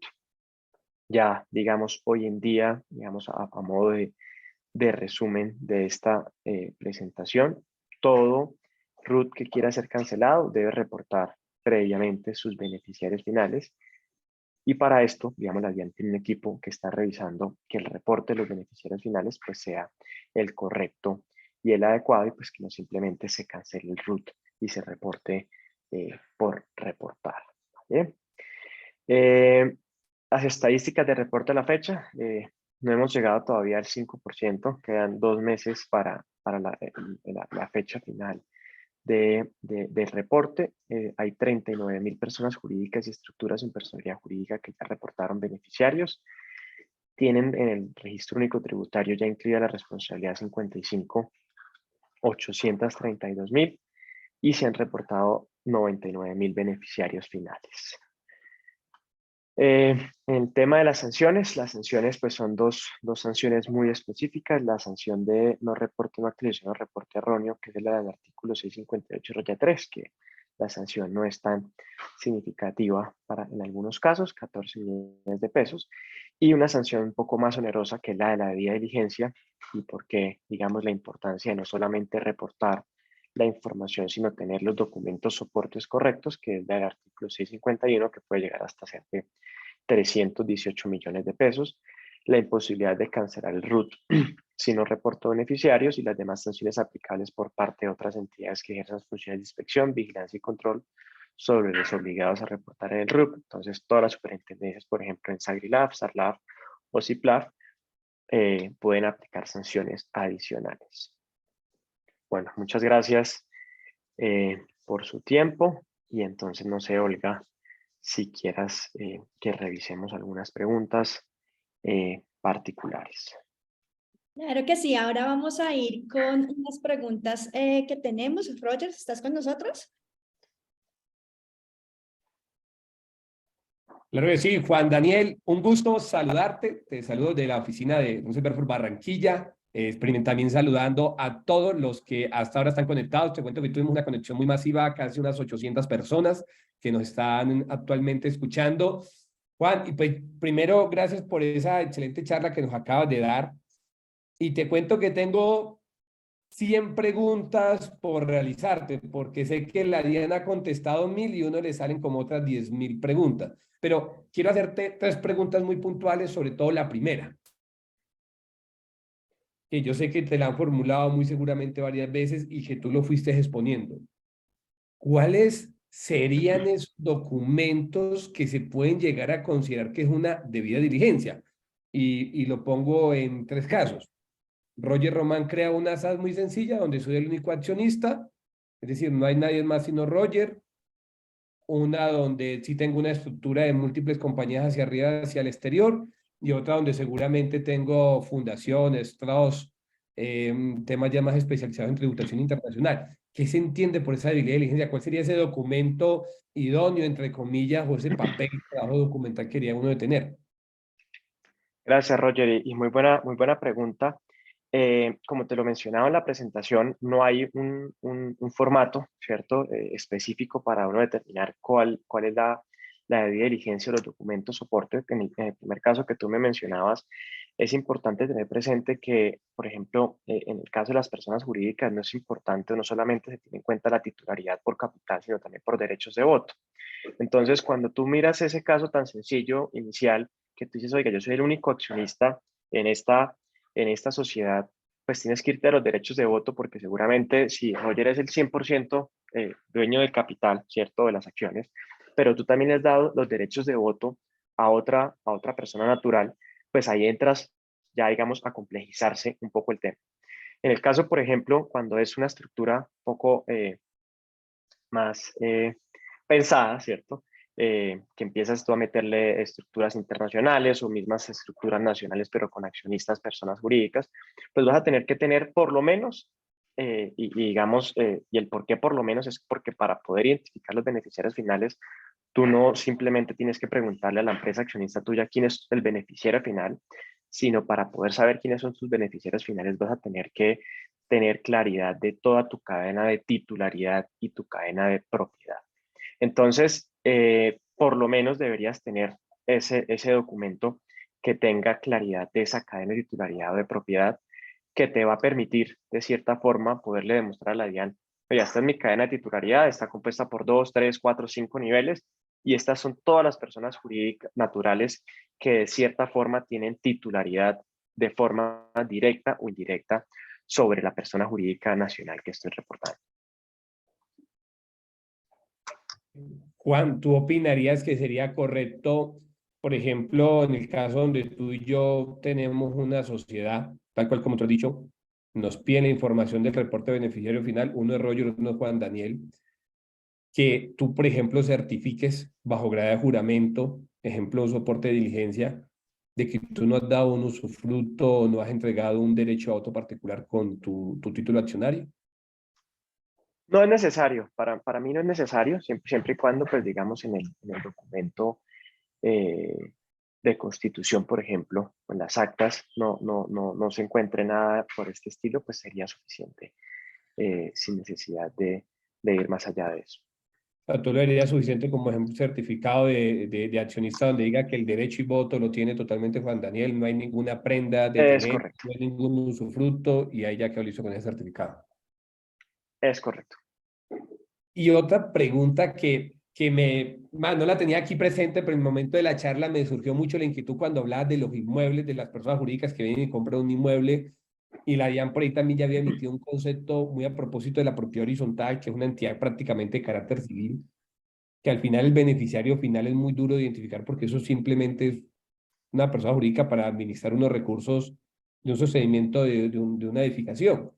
Ya, digamos, hoy en día, digamos, a modo de resumen de esta presentación, todo RUT que quiera ser cancelado debe reportar previamente sus beneficiarios finales. Y para esto, digamos, la DIAN tiene un equipo que está revisando que el reporte de los beneficiarios finales pues sea el correcto y el adecuado, y pues que no simplemente se cancele el RUT y se reporte por reportar. ¿Vale? Las estadísticas de reporte a la fecha, no hemos llegado todavía al 5%, quedan 2 meses para la fecha final del reporte. Hay 39.000 personas jurídicas y estructuras en personalidad jurídica que ya reportaron beneficiarios. Tienen en el registro único tributario ya incluida la responsabilidad 55.832.000 y se han reportado 99.000 beneficiarios finales. En el tema de las sanciones pues son dos sanciones muy específicas. La sanción de no reporte, no actualización o reporte erróneo, que es la del artículo 658-3, que la sanción no es tan significativa en algunos casos, 14 millones de pesos, y una sanción un poco más onerosa, que es la de la debida diligencia, y porque, digamos, la importancia de no solamente reportar la información, sino tener los documentos soportes correctos, que es del artículo 651, que puede llegar hasta ser de 318 millones de pesos, la imposibilidad de cancelar el RUT si no reportó beneficiarios y las demás sanciones aplicables por parte de otras entidades que ejerzan funciones de inspección, vigilancia y control sobre los obligados a reportar en el RUT. Entonces, todas las superintendencias, por ejemplo, en SAGRILAF, SARLAF o CIPLAF, pueden aplicar sanciones adicionales. Bueno, muchas gracias por su tiempo, y entonces, no sé, Olga, si quieras que revisemos algunas preguntas particulares. Claro que sí, ahora vamos a ir con unas preguntas que tenemos. Roger, ¿estás con nosotros? Claro que sí, Juan Daniel, un gusto saludarte. Te saludo de la oficina de José Perfur Barranquilla. También saludando a todos los que hasta ahora están conectados. Te cuento que tuvimos una conexión muy masiva, casi unas 800 personas que nos están actualmente escuchando. Juan, y pues primero, gracias por esa excelente charla que nos acabas de dar. Y te cuento que tengo 100 preguntas por realizarte, porque sé que la Diana ha contestado 1000 y uno le salen como otras 10.000 preguntas. Pero quiero hacerte 3 preguntas muy puntuales, sobre todo la primera, que yo sé que te la han formulado muy seguramente varias veces y que tú lo fuiste exponiendo. ¿Cuáles serían esos documentos que se pueden llegar a considerar que es una debida diligencia? Y lo pongo en 3 casos. Roger Román crea una SAS muy sencilla donde soy el único accionista, es decir, no hay nadie más sino Roger. Una donde sí tengo una estructura de múltiples compañías hacia arriba, hacia el exterior, y otra donde seguramente tengo fundaciones, trusts, temas ya más especializados en tributación internacional. ¿Qué se entiende por esa debilidad de diligencia? ¿Cuál sería ese documento idóneo, entre comillas, o ese papel, trabajo documental que quería uno de tener? Gracias, Roger, y muy buena pregunta. Como te lo mencionaba en la presentación, no hay un formato, ¿cierto?, específico para uno determinar cuál es la debida diligencia de los documentos soporte. En el primer caso que tú me mencionabas, es importante tener presente que, por ejemplo, en el caso de las personas jurídicas, no es importante, no solamente se tiene en cuenta la titularidad por capital, sino también por derechos de voto. Entonces, cuando tú miras ese caso tan sencillo inicial, que tú dices, oiga, yo soy el único accionista en esta sociedad, pues tienes que irte a los derechos de voto, porque seguramente si Roger es el 100% dueño del capital, ¿cierto?, de las acciones, pero tú también le has dado los derechos de voto a otra persona natural, pues ahí entras ya, digamos, a complejizarse un poco el tema. En el caso, por ejemplo, cuando es una estructura un poco más pensada, ¿cierto? Que empiezas tú a meterle estructuras internacionales o mismas estructuras nacionales, pero con accionistas, personas jurídicas, pues vas a tener que tener por lo menos, y digamos, y el por qué por lo menos es porque para poder identificar los beneficiarios finales, tú no simplemente tienes que preguntarle a la empresa accionista tuya quién es el beneficiario final, sino para poder saber quiénes son tus beneficiarios finales vas a tener que tener claridad de toda tu cadena de titularidad y tu cadena de propiedad. Entonces, por lo menos deberías tener ese documento que tenga claridad de esa cadena de titularidad o de propiedad, que te va a permitir, de cierta forma, poderle demostrar a la DIAN oye, esta es mi cadena de titularidad, está compuesta por 2, 3, 4, 5 niveles, y estas son todas las personas jurídicas naturales que de cierta forma tienen titularidad de forma directa o indirecta sobre la persona jurídica nacional que estoy reportando. Juan, ¿tú opinarías que sería correcto, por ejemplo, en el caso donde tú y yo tenemos una sociedad, tal cual como tú has dicho, nos piden la información del reporte beneficiario final, uno es Roger, uno es Juan Daniel, que tú, por ejemplo, certifiques bajo grado de juramento, ejemplo, soporte de diligencia, de que tú no has dado un usufructo o no has entregado un derecho a auto particular con tu título accionario? No es necesario, para mí no es necesario, siempre y cuando, pues digamos, en el documento de constitución, por ejemplo, en las actas, no se encuentre nada por este estilo, pues sería suficiente, sin necesidad de ir más allá de eso. O sea, tú le darías suficiente como ejemplo certificado de accionista donde diga que el derecho y voto lo tiene totalmente Juan Daniel, no hay ninguna prenda de Es tener, correcto, no hay ningún usufructo y ahí ya quedó listo con ese certificado. es correcto. Y otra pregunta no la tenía aquí presente, pero en el momento de la charla me surgió mucho la inquietud cuando hablabas de los inmuebles, de las personas jurídicas que vienen y compran un inmueble, y la DIAN por ahí también ya había emitido un concepto muy a propósito de la propiedad horizontal, que es una entidad prácticamente de carácter civil, que al final el beneficiario final es muy duro de identificar porque eso simplemente es una persona jurídica para administrar unos recursos de un sostenimiento de una edificación.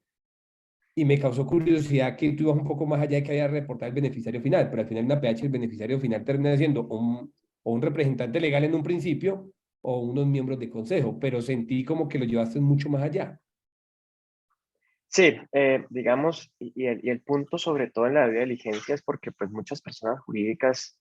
Y me causó curiosidad que tú ibas un poco más allá de que había reportado el beneficiario final, pero al final en la PH el beneficiario final termina siendo o un representante legal en un principio o unos miembros de consejo, pero sentí como que lo llevaste mucho más allá. Sí, digamos, y el punto sobre todo en la debida diligencia es porque pues muchas personas jurídicas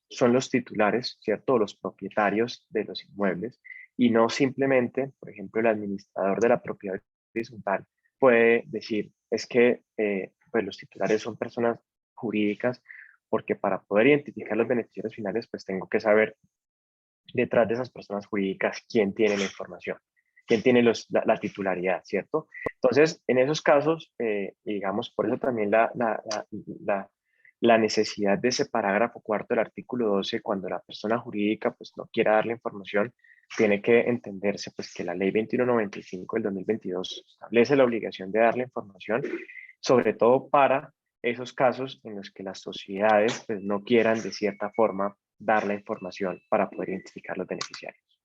son los titulares, ¿cierto? O los propietarios de los inmuebles y no simplemente, por ejemplo, el administrador de la propiedad horizontal puede decir, es que pues los titulares son personas jurídicas porque para poder identificar los beneficiarios finales, pues tengo que saber detrás de esas personas jurídicas quién tiene la información, quién tiene la titularidad, ¿cierto? Entonces, en esos casos, digamos, por eso también la necesidad de ese parágrafo cuarto del artículo 12, cuando la persona jurídica pues no quiera dar la información, tiene que entenderse pues que la ley 2195 del 2022 establece la obligación de dar la información, sobre todo para esos casos en los que las sociedades pues, no quieran de cierta forma dar la información para poder identificar los beneficiarios.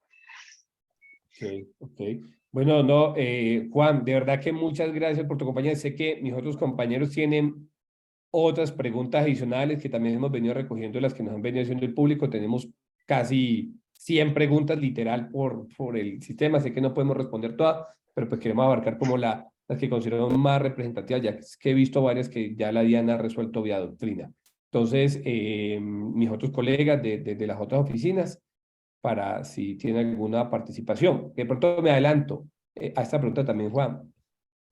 Ok, ok. Bueno, no, Juan, de verdad que muchas gracias por tu compañía. Sé que mis otros compañeros tienen otras preguntas adicionales que también hemos venido recogiendo, las que nos han venido haciendo el público. Tenemos casi 100 preguntas literal por el sistema. Sé que no podemos responder todas, pero pues queremos abarcar como las que consideramos más representativas, ya que he visto varias que ya la DIAN ha resuelto vía doctrina. Entonces, mis otros colegas de las otras oficinas, para si tienen alguna participación. De pronto me adelanto a esta pregunta también, Juan.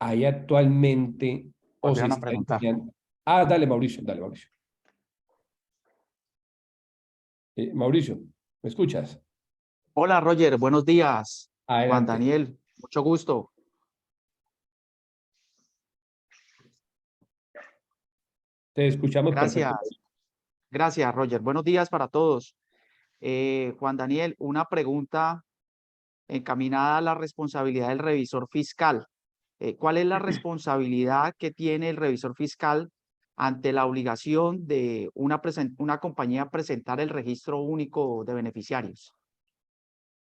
¿Hay actualmente o se Volvieron a está preguntar. iniciando? Ah, dale, Mauricio, dale, Mauricio. Mauricio, ¿me escuchas? Hola, Roger, buenos días. Juan Adelante. Daniel, mucho gusto. Te escuchamos perfecto. Gracias, gracias, Roger. Buenos días para todos. Juan Daniel, una pregunta encaminada a la responsabilidad del revisor fiscal. ¿Cuál es la responsabilidad que tiene el revisor fiscal ante la obligación de una compañía presentar el registro único de beneficiarios?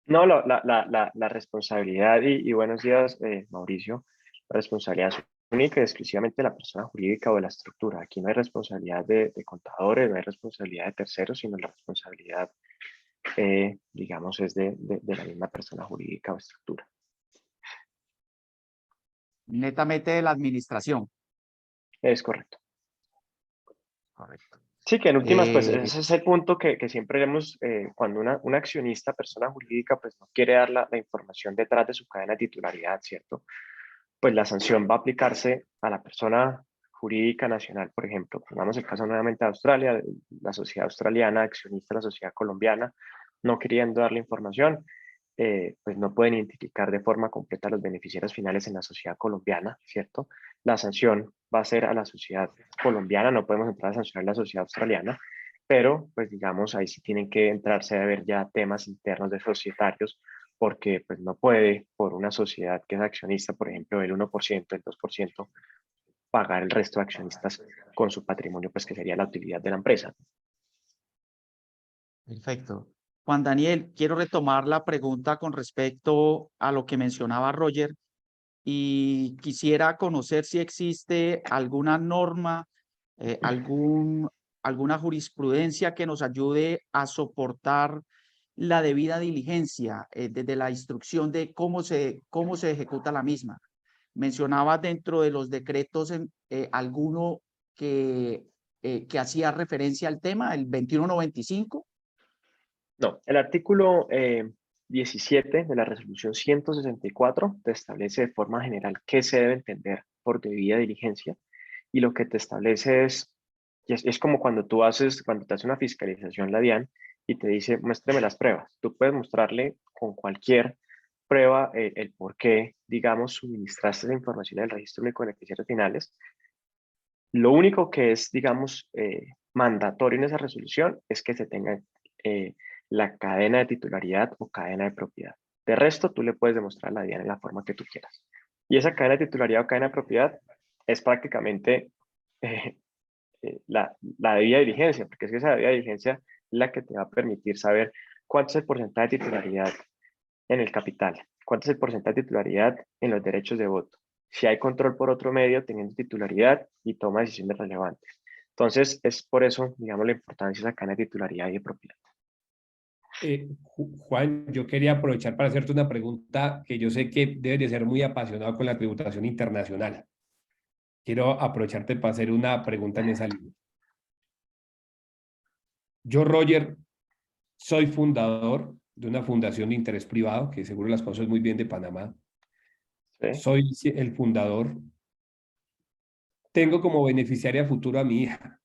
No, la responsabilidad, y buenos días, Mauricio, la responsabilidad es única y exclusivamente de la persona jurídica o de la estructura. Aquí no hay responsabilidad de contadores, no hay responsabilidad de terceros, sino la responsabilidad, digamos, es de la misma persona jurídica o estructura. Netamente de la administración. Es correcto. Correcto. Sí, que en últimas, pues Eh, ese es el punto que siempre vemos cuando un accionista, persona jurídica, pues no quiere dar la información detrás de su cadena de titularidad, ¿cierto? Pues la sanción va a aplicarse a la persona jurídica nacional, por ejemplo. Pongamos el caso nuevamente de Australia, la sociedad australiana, accionista de la sociedad colombiana, no queriendo dar la información, pues no pueden identificar de forma completa los beneficiarios finales en la sociedad colombiana, ¿cierto? La sanción va a ser a la sociedad colombiana, no podemos entrar a sancionar la sociedad australiana, pero pues digamos ahí sí tienen que entrarse a ver ya temas internos de societarios, porque pues no puede por una sociedad que es accionista, por ejemplo, el 1%, el 2%, pagar el resto de accionistas con su patrimonio, pues que sería la utilidad de la empresa. Perfecto. Juan Daniel, quiero retomar la pregunta con respecto a lo que mencionaba Roger y quisiera conocer si existe alguna norma, alguna jurisprudencia que nos ayude a soportar la debida diligencia desde la instrucción de cómo se ejecuta la misma. Mencionaba dentro de los decretos alguno que hacía referencia al tema, el 2195. No, el artículo 17 de la resolución 164 te establece de forma general qué se debe entender por debida diligencia, y lo que te establece es como cuando te haces una fiscalización la DIAN y te dice, muéstrame las pruebas. Tú puedes mostrarle con cualquier prueba el por qué, digamos, suministraste esa información al registro único de beneficiarios finales. Lo único que es, digamos, mandatorio en esa resolución es que se tenga la cadena de titularidad o cadena de propiedad. De resto, tú le puedes demostrar a la DIAN en la forma que tú quieras. Y esa cadena de titularidad o cadena de propiedad es prácticamente la debida diligencia, porque es que esa debida diligencia es la que te va a permitir saber cuánto es el porcentaje de titularidad en el capital, cuánto es el porcentaje de titularidad en los derechos de voto, si hay control por otro medio teniendo titularidad y toma decisiones relevantes. Entonces, es por eso, digamos, la importancia de esa cadena de titularidad y de propiedad. Juan, yo quería aprovechar para hacerte una pregunta que yo sé que debes de ser muy apasionado con la tributación internacional. Quiero aprovecharte para hacer una pregunta en esa línea. Yo, Roger, soy fundador de una fundación de interés privado, que seguro las conoces muy bien, de Panamá. ¿Sí? Soy el fundador. Tengo como beneficiaria futura a mi hija.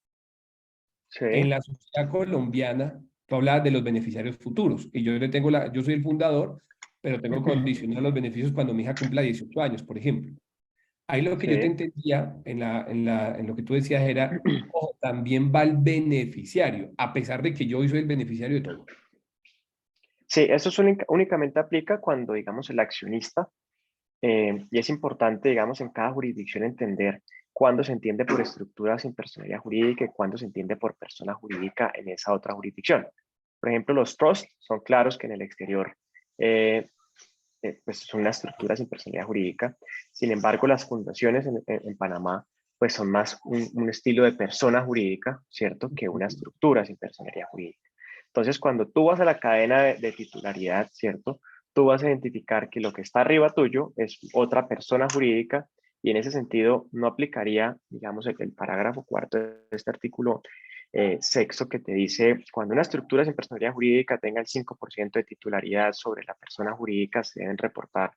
Sí. En la sociedad colombiana, tú hablabas de los beneficiarios futuros, y yo soy el fundador, pero tengo condicionados los beneficios cuando mi hija cumpla 18 años, por ejemplo. Ahí lo que yo te Sí. entendía en lo que tú decías era, ojo, también va el beneficiario, a pesar de que yo soy el beneficiario de todo. Sí, eso es únicamente aplica cuando, digamos, el accionista, y es importante, digamos, en cada jurisdicción entender cuándo se entiende por estructura sin personalidad jurídica y cuándo se entiende por persona jurídica en esa otra jurisdicción. Por ejemplo, los trusts son claros que en el exterior pues son una estructura sin personalidad jurídica. Sin embargo, las fundaciones en Panamá pues son más un estilo de persona jurídica, ¿cierto? Que una estructura sin personalidad jurídica. Entonces, cuando tú vas a la cadena de titularidad, ¿cierto? Tú vas a identificar que lo que está arriba tuyo es otra persona jurídica, y en ese sentido no aplicaría, digamos, el parágrafo 4 de este artículo sexto, que te dice, cuando una estructura sin personalidad jurídica tenga el 5% de titularidad sobre la persona jurídica, se deben reportar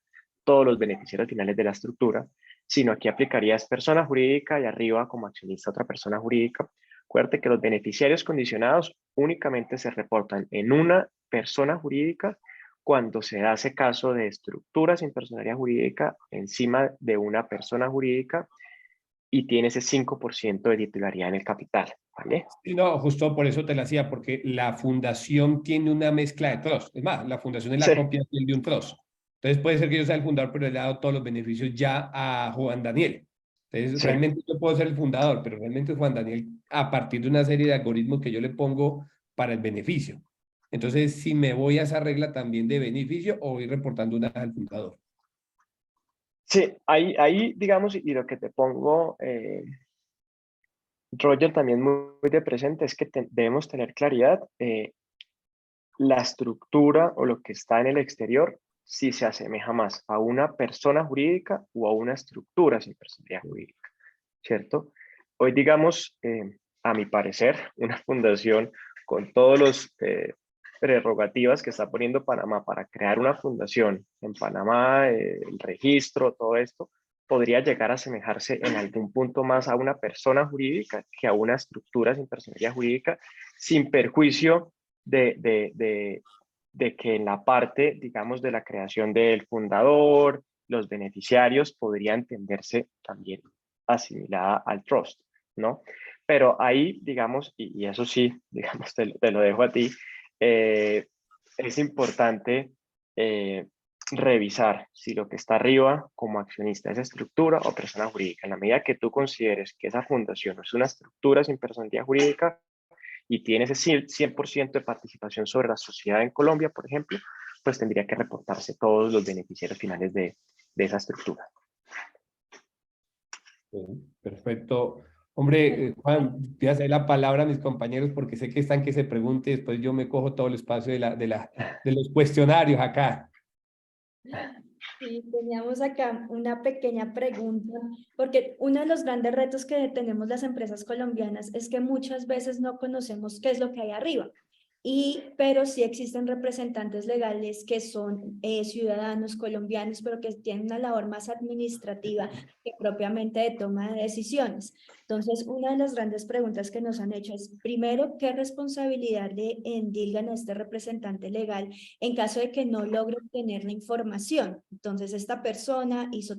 todos los beneficiarios finales de la estructura, sino aquí aplicarías persona jurídica y arriba como accionista otra persona jurídica. Acuérdate que los beneficiarios condicionados únicamente se reportan en una persona jurídica cuando se hace caso de estructuras sin personalidad jurídica encima de una persona jurídica y tiene ese 5% de titularidad en el capital, ¿vale? Y no, justo por eso te la hacía, porque la fundación tiene una mezcla de trust. Es más, la fundación es Sí. la copia de un trust. Entonces puede ser que yo sea el fundador, pero le he dado todos los beneficios ya a Juan Daniel. Entonces, Sí. realmente yo puedo ser el fundador, pero realmente es Juan Daniel a partir de una serie de algoritmos que yo le pongo para el beneficio. Entonces, si me voy a esa regla también de beneficio o voy reportando una al fundador. Sí, ahí digamos, y lo que te pongo, Roger, también muy de presente, es que debemos tener claridad, la estructura o lo que está en el exterior, si se asemeja más a una persona jurídica o a una estructura sin personalidad jurídica, ¿cierto? Hoy, digamos, a mi parecer, una fundación con todos los prerrogativas que está poniendo Panamá para crear una fundación en Panamá, el registro, todo esto, podría llegar a asemejarse en algún punto más a una persona jurídica que a una estructura sin personalidad jurídica, sin perjuicio de que en la parte, digamos, de la creación del fundador, los beneficiarios, podría entenderse también asimilada al trust, ¿no? Pero ahí, digamos, y eso sí, digamos, te lo dejo a ti, es importante revisar si lo que está arriba como accionista es estructura o persona jurídica. En la medida que tú consideres que esa fundación es una estructura sin personalidad jurídica y tiene ese 100% de participación sobre la sociedad en Colombia, por ejemplo, pues tendría que reportarse todos los beneficiarios finales de esa estructura. Perfecto. Hombre, Juan, voy a hacer la palabra a mis compañeros porque sé que están que se pregunte, después yo me cojo todo el espacio de los cuestionarios acá. Sí, teníamos acá una pequeña pregunta, porque uno de los grandes retos que tenemos las empresas colombianas es que muchas veces no conocemos qué es lo que hay arriba. Pero sí existen representantes legales que son ciudadanos colombianos, pero que tienen una labor más administrativa que propiamente de toma de decisiones. Entonces, una de las grandes preguntas que nos han hecho es, primero, ¿qué responsabilidad le endilgan a este representante legal en caso de que no logre obtener la información? Entonces, esta persona hizo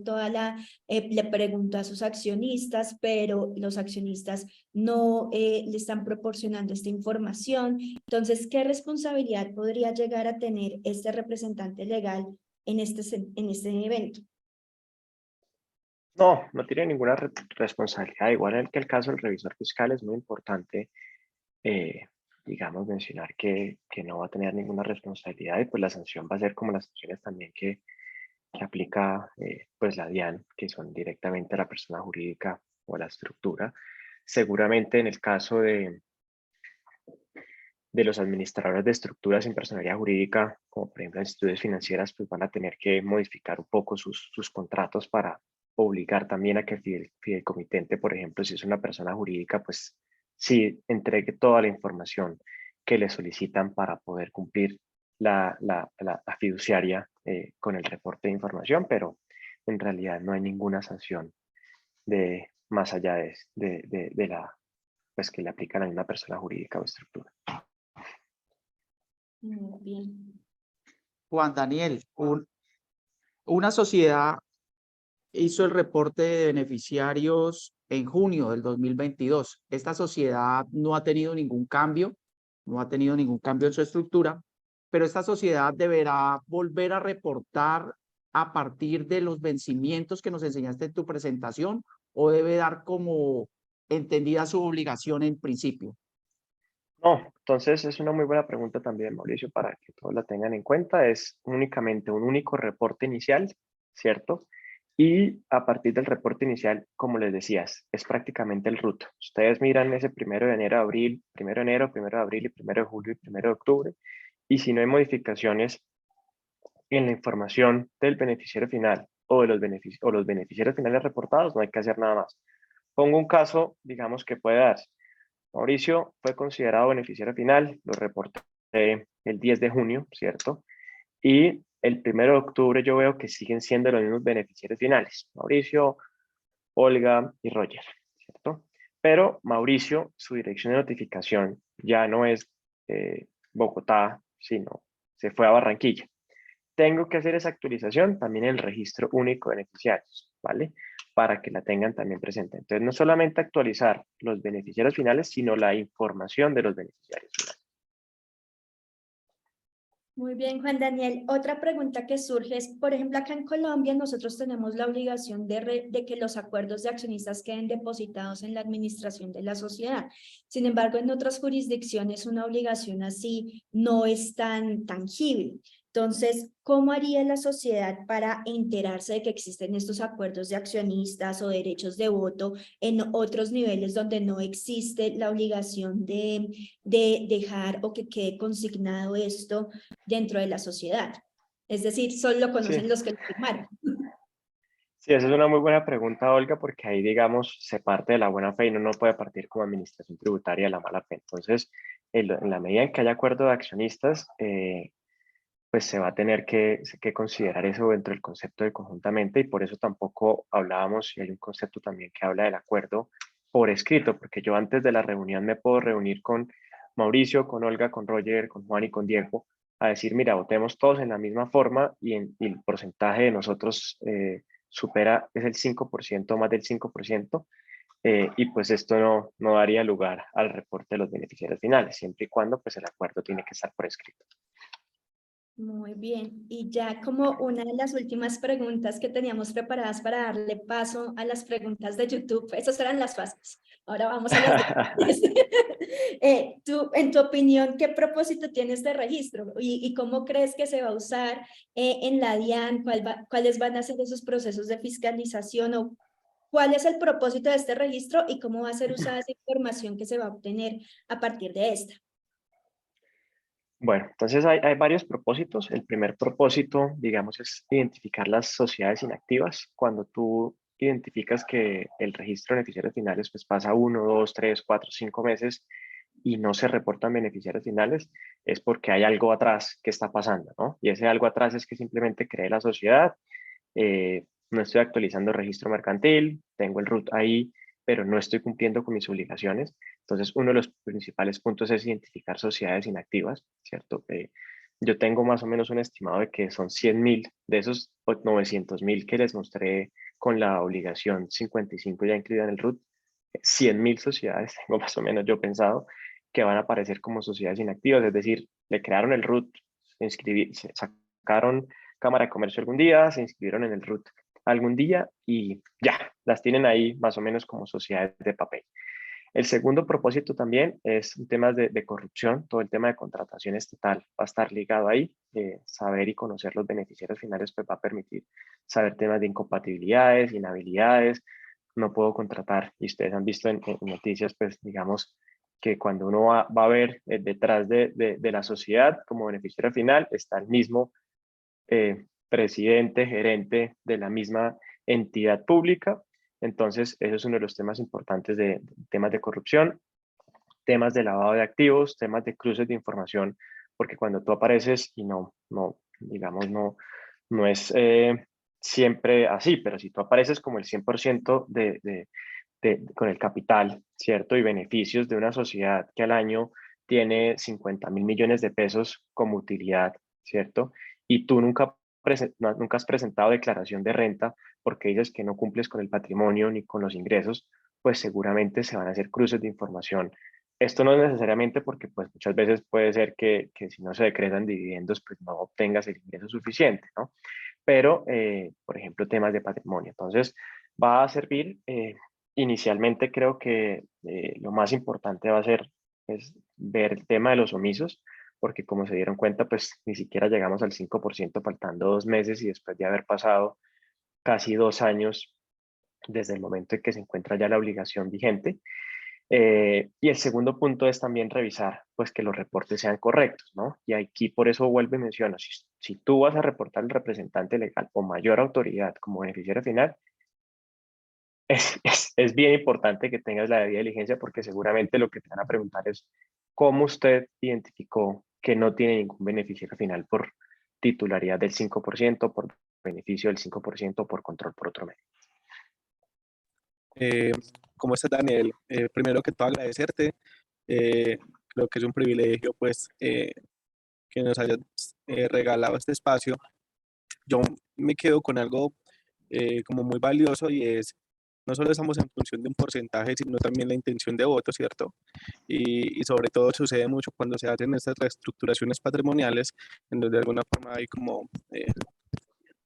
le preguntó a sus accionistas, pero los accionistas no le están proporcionando esta información. Entonces, ¿qué responsabilidad podría llegar a tener este representante legal en este evento? No tiene ninguna responsabilidad. Igual en que el caso del revisor fiscal es muy importante, digamos, mencionar que no va a tener ninguna responsabilidad y pues la sanción va a ser como las sanciones también que aplica pues la DIAN, que son directamente a la persona jurídica o a la estructura. Seguramente en el caso de los administradores de estructuras sin personalidad jurídica, como por ejemplo instituciones financieras, pues van a tener que modificar un poco sus contratos para obligar también a que el fideicomitente, por ejemplo, si es una persona jurídica, pues sí entregue toda la información que le solicitan para poder cumplir la fiduciaria con el reporte de información, pero en realidad no hay ninguna sanción más allá de la pues que le aplican a una persona jurídica o estructura. Muy bien. Juan Daniel, una sociedad hizo el reporte de beneficiarios en junio del 2022. Esta sociedad no ha tenido ningún cambio, en su estructura, pero esta sociedad deberá volver a reportar a partir de los vencimientos que nos enseñaste en tu presentación, o debe dar como entendida su obligación en principio. No, entonces es una muy buena pregunta también, Mauricio, para que todos la tengan en cuenta. Es únicamente un único reporte inicial, ¿cierto? Y a partir del reporte inicial, como les decías, es prácticamente el RUT. Ustedes miran ese 1 de enero a abril, 1 de enero, 1 de abril y 1 de julio y 1 de octubre. Y si no hay modificaciones en la información del beneficiario final o de los beneficiarios finales reportados, no hay que hacer nada más. Pongo un caso, digamos, que puede darse. Mauricio fue considerado beneficiario final, lo reporté el 10 de junio, ¿cierto? Y el 1 de octubre yo veo que siguen siendo los mismos beneficiarios finales, Mauricio, Olga y Roger, ¿cierto? Pero Mauricio, su dirección de notificación ya no es Bogotá, sino se fue a Barranquilla. Tengo que hacer esa actualización también en el registro único de beneficiarios, ¿vale? Para que la tengan también presente. Entonces, no solamente actualizar los beneficiarios finales, sino la información de los beneficiarios finales. Muy bien, Juan Daniel. Otra pregunta que surge es, por ejemplo, acá en Colombia nosotros tenemos la obligación de que los acuerdos de accionistas queden depositados en la administración de la sociedad. Sin embargo, en otras jurisdicciones una obligación así no es tan tangible. Entonces, ¿cómo haría la sociedad para enterarse de que existen estos acuerdos de accionistas o derechos de voto en otros niveles donde no existe la obligación de dejar o que quede consignado esto dentro de la sociedad? Es decir, solo lo conocen los que lo firmaron. Sí, esa es una muy buena pregunta, Olga, porque ahí, digamos, se parte de la buena fe y uno no puede partir como administración tributaria de la mala fe. Entonces, en la medida en que haya acuerdo de accionistas, pues se va a tener que considerar eso dentro del concepto de conjuntamente, y por eso tampoco hablábamos, y hay un concepto también que habla del acuerdo por escrito, porque yo antes de la reunión me puedo reunir con Mauricio, con Olga, con Roger, con Juan y con Diego, a decir, mira, votemos todos en la misma forma y el porcentaje de nosotros supera, es el 5%, más del 5%, y pues esto no daría lugar al reporte de los beneficiarios finales, siempre y cuando pues el acuerdo tiene que estar por escrito. Muy bien, y ya como una de las últimas preguntas que teníamos preparadas para darle paso a las preguntas de YouTube, esas eran las fáciles, ahora vamos a las difíciles. Tú, en tu opinión, ¿qué propósito tiene este registro y cómo crees que se va a usar en la DIAN? ¿Cuáles van a ser esos procesos de fiscalización o cuál es el propósito de este registro y cómo va a ser usada esa información que se va a obtener a partir de esta? Bueno, entonces hay varios propósitos. El primer propósito, digamos, es identificar las sociedades inactivas. Cuando tú identificas que el registro de beneficiarios finales pues pasa 1, 2, 3, 4, 5 meses y no se reportan beneficiarios finales, es porque hay algo atrás que está pasando, ¿no? Y ese algo atrás es que simplemente creé la sociedad, no estoy actualizando el registro mercantil, tengo el RUT ahí, pero no estoy cumpliendo con mis obligaciones. Entonces, uno de los principales puntos es identificar sociedades inactivas, ¿cierto? Yo tengo más o menos un estimado de que son 100.000 de esos 900.000 que les mostré con la obligación 55 ya incluida en el RUT. 100.000 sociedades tengo más o menos yo pensado que van a aparecer como sociedades inactivas, es decir, le crearon el RUT, se sacaron Cámara de Comercio algún día, se inscribieron en el RUT algún día y ya, las tienen ahí más o menos como sociedades de papel. El segundo propósito también es temas de corrupción, todo el tema de contratación estatal va a estar ligado ahí, saber y conocer los beneficiarios finales pues va a permitir saber temas de incompatibilidades, inhabilidades, no puedo contratar, y ustedes han visto en noticias pues digamos que cuando uno va a ver detrás de la sociedad como beneficiario final está el mismo presidente, gerente de la misma entidad pública. Entonces, eso es uno de los temas importantes de temas de corrupción, temas de lavado de activos, temas de cruces de información, porque cuando tú apareces y digamos, no es siempre así, pero si tú apareces como el 100% con el capital, ¿cierto? Y beneficios de una sociedad que al año tiene 50.000 millones de pesos como utilidad, ¿cierto? Y tú nunca has presentado declaración de renta porque dices que no cumples con el patrimonio ni con los ingresos, pues seguramente se van a hacer cruces de información. Esto no es necesariamente porque pues muchas veces puede ser que si no se decretan dividendos, pues no obtengas el ingreso suficiente, ¿no? Pero, por ejemplo, temas de patrimonio. Entonces, va a servir, inicialmente creo que lo más importante va a ser es ver el tema de los omisos, porque como se dieron cuenta, pues ni siquiera llegamos al 5% faltando 2 meses y después de haber pasado casi 2 años desde el momento en que se encuentra ya la obligación vigente. Y el segundo punto es también revisar pues que los reportes sean correctos, ¿no? Y aquí por eso vuelvo y menciono, si tú vas a reportar al representante legal o mayor autoridad como beneficiario final, es bien importante que tengas la debida diligencia porque seguramente lo que te van a preguntar es cómo usted identificó que no tiene ningún beneficiario final por titularidad del 5%, por beneficio del 5%, por control por otro medio. ¿Cómo estás, Daniel? Primero que todo, agradecerte. Creo que es un privilegio, pues, que nos hayas regalado este espacio. Yo me quedo con algo como muy valioso y es, no solo estamos en función de un porcentaje, sino también la intención de voto, ¿cierto? Y sobre todo sucede mucho cuando se hacen estas reestructuraciones patrimoniales, en donde de alguna forma hay como,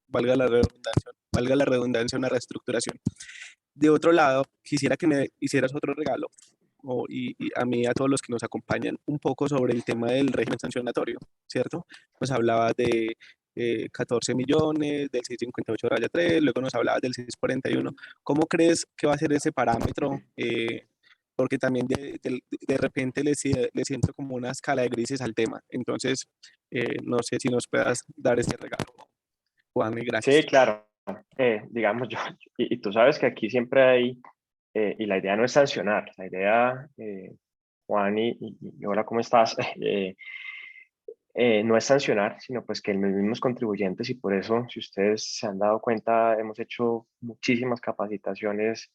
valga la redundancia, una reestructuración. De otro lado, quisiera que me hicieras otro regalo, y a mí y a todos los que nos acompañan, un poco sobre el tema del régimen sancionatorio, ¿cierto? Nos hablabas de 14 millones, del 658-3, luego nos hablabas del 641. ¿Cómo crees que va a ser ese parámetro? Porque también de repente le siento como una escala de grises al tema. Entonces, no sé si nos puedas dar ese regalo, Juan, y Sí, gracias. claro. Digamos, y tú sabes que aquí siempre hay, y la idea no es sancionar, la idea, Juan, y hola, ¿cómo estás? No es sancionar, sino pues que los mismos contribuyentes, y por eso, si ustedes se han dado cuenta, hemos hecho muchísimas capacitaciones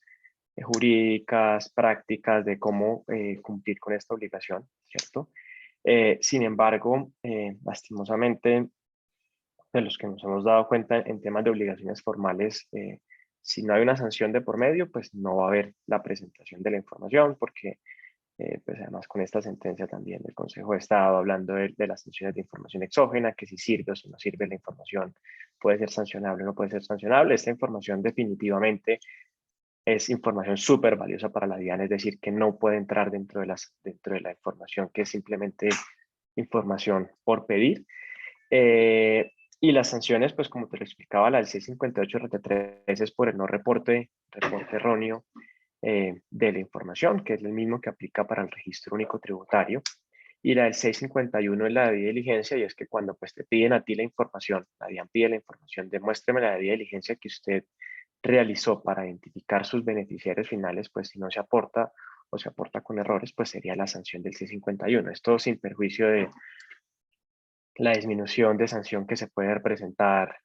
jurídicas, prácticas de cómo cumplir con esta obligación, ¿cierto? Sin embargo, lastimosamente, de los que nos hemos dado cuenta en temas de obligaciones formales, si no hay una sanción de por medio, pues no va a haber la presentación de la información, porque pues además con esta sentencia también del Consejo de Estado, hablando de las sanciones de información exógena, que si sirve o si no sirve la información, puede ser sancionable o no puede ser sancionable. Esta información definitivamente es información súper valiosa para la DIAN, es decir, que no puede entrar dentro de la información que es simplemente información por pedir. Y las sanciones, pues como te lo explicaba, la del 658-RT3 es por el no reporte erróneo de la información, que es el mismo que aplica para el registro único tributario. Y la del 651 es la debida diligencia, y es que cuando pues te piden a ti la información, la DIAN pide la información, demuéstreme la debida diligencia que usted realizó para identificar sus beneficiarios finales, pues si no se aporta o se aporta con errores, pues sería la sanción del 651. Esto sin perjuicio de la disminución de sanción que se puede representar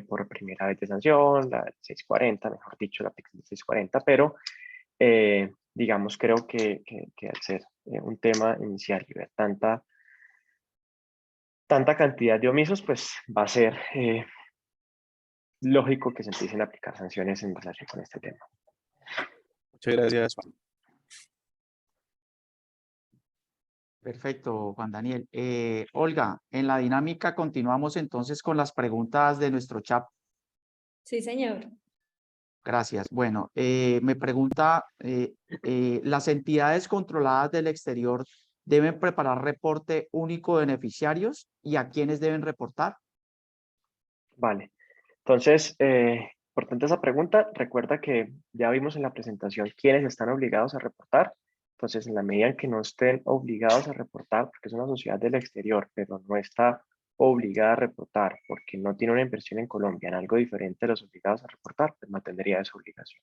por primera vez de sanción, la del 640, mejor dicho, la del 640, pero digamos, creo que al ser un tema inicial y ver tanta cantidad de omisos, pues va a ser lógico que se empiecen a aplicar sanciones en relación con este tema. Muchas gracias, Juan. Perfecto, Juan Daniel. Olga, en la dinámica continuamos entonces con las preguntas de nuestro chat. Sí, señor. Gracias. Bueno, me pregunta, ¿las entidades controladas del exterior deben preparar reporte único de beneficiarios y a quiénes deben reportar? Vale. Entonces, importante esa pregunta. Recuerda que ya vimos en la presentación quiénes están obligados a reportar. Entonces, en la medida en que no estén obligados a reportar, porque es una sociedad del exterior, pero no está obligada a reportar porque no tiene una inversión en Colombia en algo diferente a los obligados a reportar, pues no tendría esa obligación.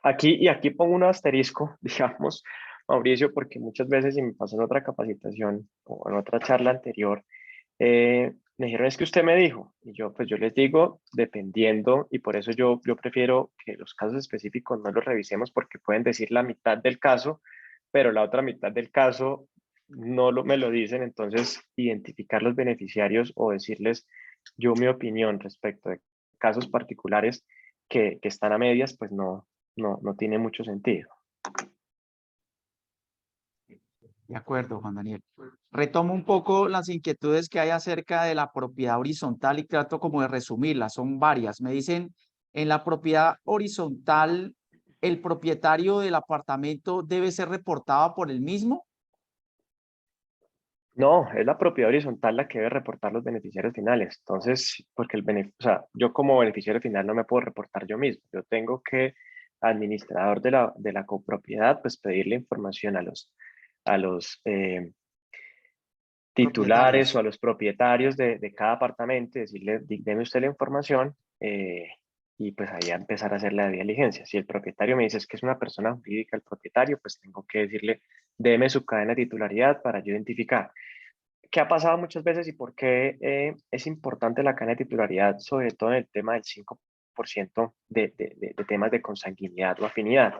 Aquí pongo un asterisco, digamos, Mauricio, porque muchas veces, y me pasó en otra capacitación o en otra charla anterior, me dijeron, es que usted me dijo, y yo pues yo les digo, dependiendo, y por eso yo prefiero que los casos específicos no los revisemos porque pueden decir la mitad del caso, pero la otra mitad del caso no me lo dicen, entonces identificar los beneficiarios o decirles yo mi opinión respecto de casos particulares que están a medias, pues no tiene mucho sentido. De acuerdo, Juan Daniel. Retomo un poco las inquietudes que hay acerca de la propiedad horizontal y trato como de resumirlas. Son varias. Me dicen, en la propiedad horizontal, ¿el propietario del apartamento debe ser reportado por el mismo? No, es la propiedad horizontal la que debe reportar los beneficiarios finales. Entonces, porque o sea, yo como beneficiario final no me puedo reportar yo mismo. Yo tengo que, administrador de la copropiedad, pues pedirle información a los titulares o a los propietarios de cada apartamento, decirle, deme usted la información y pues ahí a empezar a hacer la diligencia. Si el propietario me dice es que es una persona jurídica el propietario, pues tengo que decirle, deme su cadena de titularidad para yo identificar. ¿Qué ha pasado muchas veces y por qué es importante la cadena de titularidad, sobre todo en el tema del 5% de temas de consanguinidad o afinidad?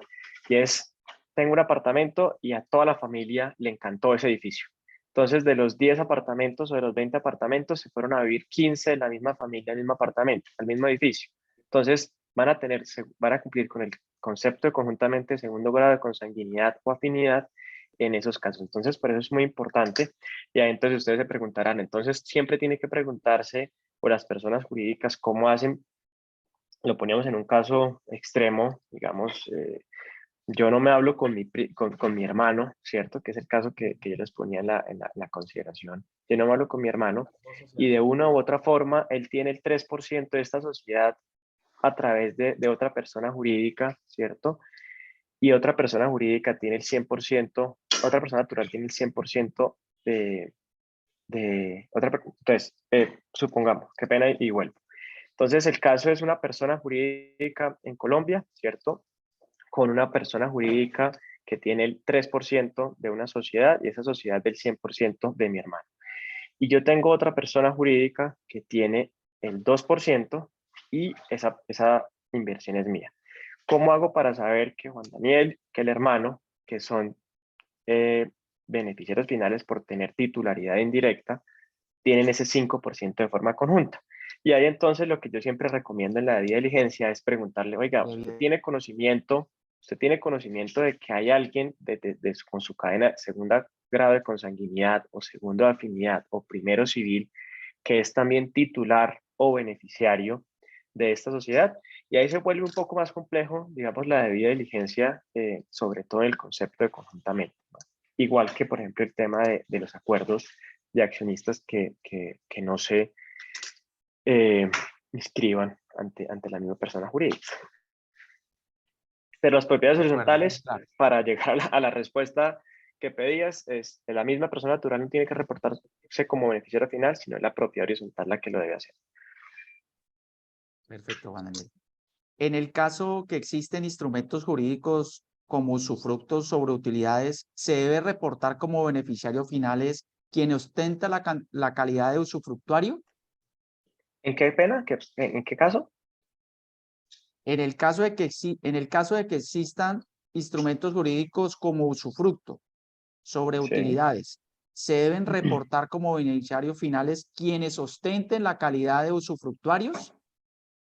Y es, tengo un apartamento y a toda la familia le encantó ese edificio. Entonces, de los 10 apartamentos o de los 20 apartamentos, se fueron a vivir 15 de la misma familia al mismo apartamento, al mismo edificio. Entonces, van a cumplir con el concepto de conjuntamente segundo grado de consanguinidad o afinidad en esos casos. Entonces, por eso es muy importante. Y ahí entonces ustedes se preguntarán, entonces siempre tiene que preguntarse por las personas jurídicas cómo hacen. Lo poníamos en un caso extremo, digamos, yo no me hablo con mi hermano, ¿cierto? Que es el caso que yo les ponía en la consideración. Yo no me hablo con mi hermano y de una u otra forma él tiene el 3% de esta sociedad a través de otra persona jurídica, ¿cierto? Y otra persona jurídica tiene el 100%, otra persona natural tiene el 100% de otra persona. Entonces, supongamos, qué pena y vuelvo. Entonces, el caso es una persona jurídica en Colombia, ¿cierto? Con una persona jurídica que tiene el 3% de una sociedad y esa sociedad del 100% de mi hermano. Y yo tengo otra persona jurídica que tiene el 2% y esa inversión es mía. ¿Cómo hago para saber que Juan Daniel, que el hermano, que son beneficiarios finales por tener titularidad indirecta tienen ese 5% de forma conjunta. Y ahí entonces lo que yo siempre recomiendo en la debida diligencia es preguntarle, oiga, ¿usted tiene conocimiento de que hay alguien con su cadena segundo grado de consanguinidad o segundo de afinidad o primero civil que es también titular o beneficiario de esta sociedad? Y ahí se vuelve un poco más complejo, digamos, la debida diligencia, sobre todo en el concepto de conjuntamente, ¿no? Igual que, por ejemplo, el tema de los acuerdos de accionistas que no se inscriban ante la misma persona jurídica. Pero las propiedades De acuerdo, horizontales, claro. para llegar a la respuesta que pedías, es que la misma persona natural no tiene que reportarse como beneficiario final, sino es la propiedad horizontal la que lo debe hacer. Perfecto, Juan Daniel. En el caso que existen instrumentos jurídicos como usufructos sobre utilidades, ¿se debe reportar como beneficiario finales quien ostenta la calidad de usufructuario? ¿En qué pena? ¿En qué caso? En el caso de que existan instrumentos jurídicos como usufructo sobre Sí. utilidades, ¿se deben reportar como beneficiarios finales quienes ostenten la calidad de usufructuarios?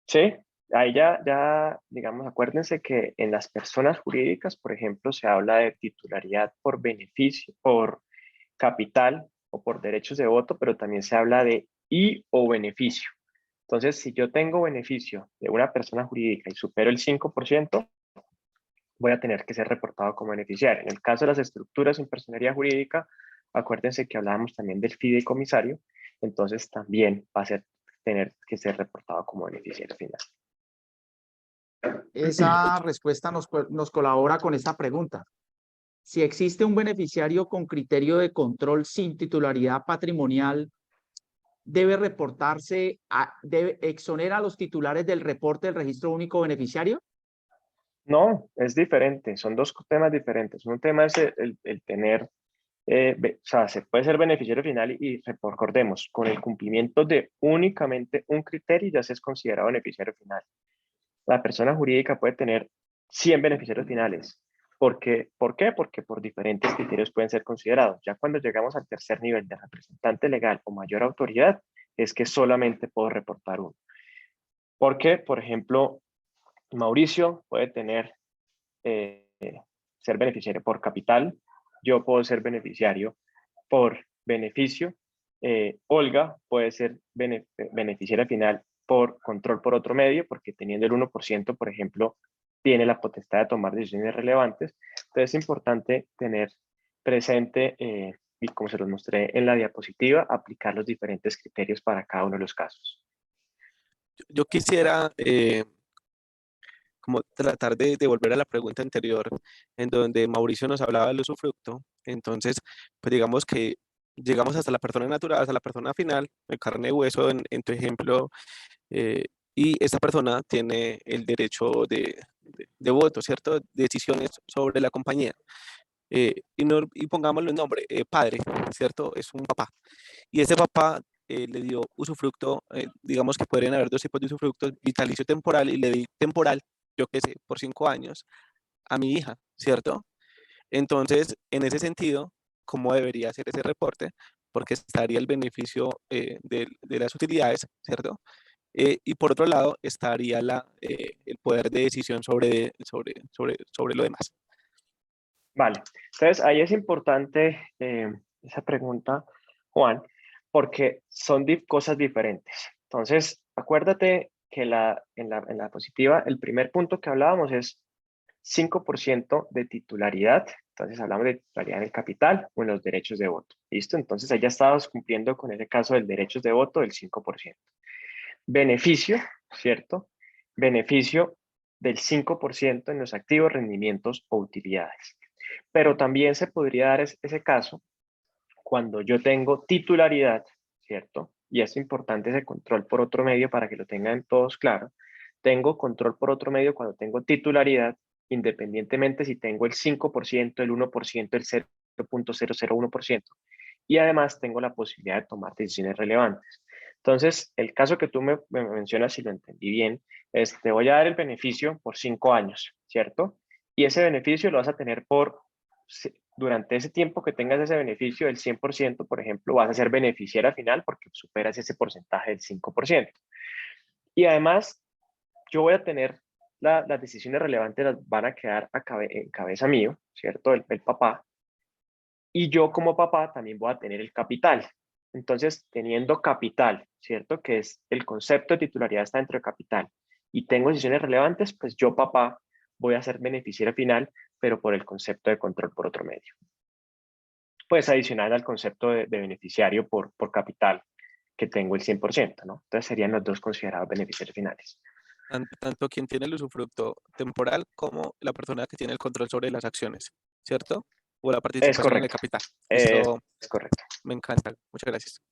Sí, ahí ya, digamos, acuérdense que en las personas jurídicas, por ejemplo, se habla de titularidad por beneficio, por capital o por derechos de voto, pero también se habla de o beneficio. Entonces, si yo tengo beneficio de una persona jurídica y supero el 5%, voy a tener que ser reportado como beneficiario. En el caso de las estructuras en personería jurídica, acuérdense que hablábamos también del fideicomisario, entonces también va a tener que ser reportado como beneficiario final. Esa respuesta nos colabora con esta pregunta. Si existe un beneficiario con criterio de control sin titularidad patrimonial, ¿debe reportarse, debe exonerar a los titulares del reporte del registro único beneficiario? No, es diferente, son dos temas diferentes. Un tema es el tener, o sea, se puede ser beneficiario final y recordemos, con el cumplimiento de únicamente un criterio ya se es considerado beneficiario final. La persona jurídica puede tener 100 beneficiarios finales. ¿Por qué? Porque por diferentes criterios pueden ser considerados. Ya cuando llegamos al tercer nivel de representante legal o mayor autoridad, es que solamente puedo reportar uno. Porque, por ejemplo, Mauricio puede eh, ser beneficiario por capital, yo puedo ser beneficiario por beneficio, Olga puede ser beneficiaria final por control por otro medio, porque teniendo el 1%, por ejemplo, tiene la potestad de tomar decisiones relevantes. Entonces es importante tener presente, y como se los mostré en la diapositiva, aplicar los diferentes criterios para cada uno de los casos. Yo quisiera como tratar de volver a la pregunta anterior, en donde Mauricio nos hablaba del usufructo. Entonces, pues digamos que llegamos hasta la persona natural, hasta la persona final, de carne y hueso en tu ejemplo, y esta persona tiene el derecho de voto, ¿cierto? Decisiones sobre la compañía. Y pongámosle un nombre, padre, ¿cierto? Es un papá. Y ese papá le dio usufructo, digamos que podrían haber dos tipos de usufructos, vitalicio temporal y le di temporal, yo qué sé, por 5 años a mi hija, ¿cierto? Entonces, en ese sentido, ¿cómo debería ser ese reporte? Porque estaría el beneficio de las utilidades, ¿cierto? Y por otro lado, estaría el poder de decisión sobre lo demás. Vale, entonces ahí es importante esa pregunta, Juan, porque son cosas diferentes. Entonces, acuérdate que en la positiva, el primer punto que hablábamos es 5% de titularidad. Entonces hablamos de titularidad en el capital o en los derechos de voto. ¿Listo? Entonces ahí ya estabas cumpliendo con ese caso del derechos de voto del 5%. Beneficio, ¿cierto? Beneficio del 5% en los activos, rendimientos o utilidades. Pero también se podría dar ese caso cuando yo tengo titularidad, ¿cierto? Y es importante ese control por otro medio para que lo tengan todos claro. Tengo control por otro medio cuando tengo titularidad, independientemente si tengo el 5%, el 1%, el 0.001%. Y además tengo la posibilidad de tomar decisiones relevantes. Entonces, el caso que tú me mencionas, si lo entendí bien, es te voy a dar el beneficio por 5 años, ¿cierto? Y ese beneficio lo vas a tener por durante ese tiempo que tengas ese beneficio del 100%, por ejemplo, vas a ser beneficiaria final porque superas ese porcentaje del 5%. Y además, yo voy a tener las decisiones relevantes, las van a quedar en cabeza mío, ¿cierto? El papá. Y yo como papá también voy a tener el capital. Entonces, teniendo capital, ¿cierto? Que es el concepto de titularidad está dentro de capital. Y tengo decisiones relevantes, pues yo, papá, voy a ser beneficiario final, pero por el concepto de control por otro medio. Pues adicional al concepto de beneficiario por capital, que tengo el 100%, ¿no? Entonces serían los dos considerados beneficiarios finales. Tanto quien tiene el usufructo temporal como la persona que tiene el control sobre las acciones, ¿cierto? O la Es participación en el correcto. capital. Es Esto correcto. me encanta. Muchas gracias.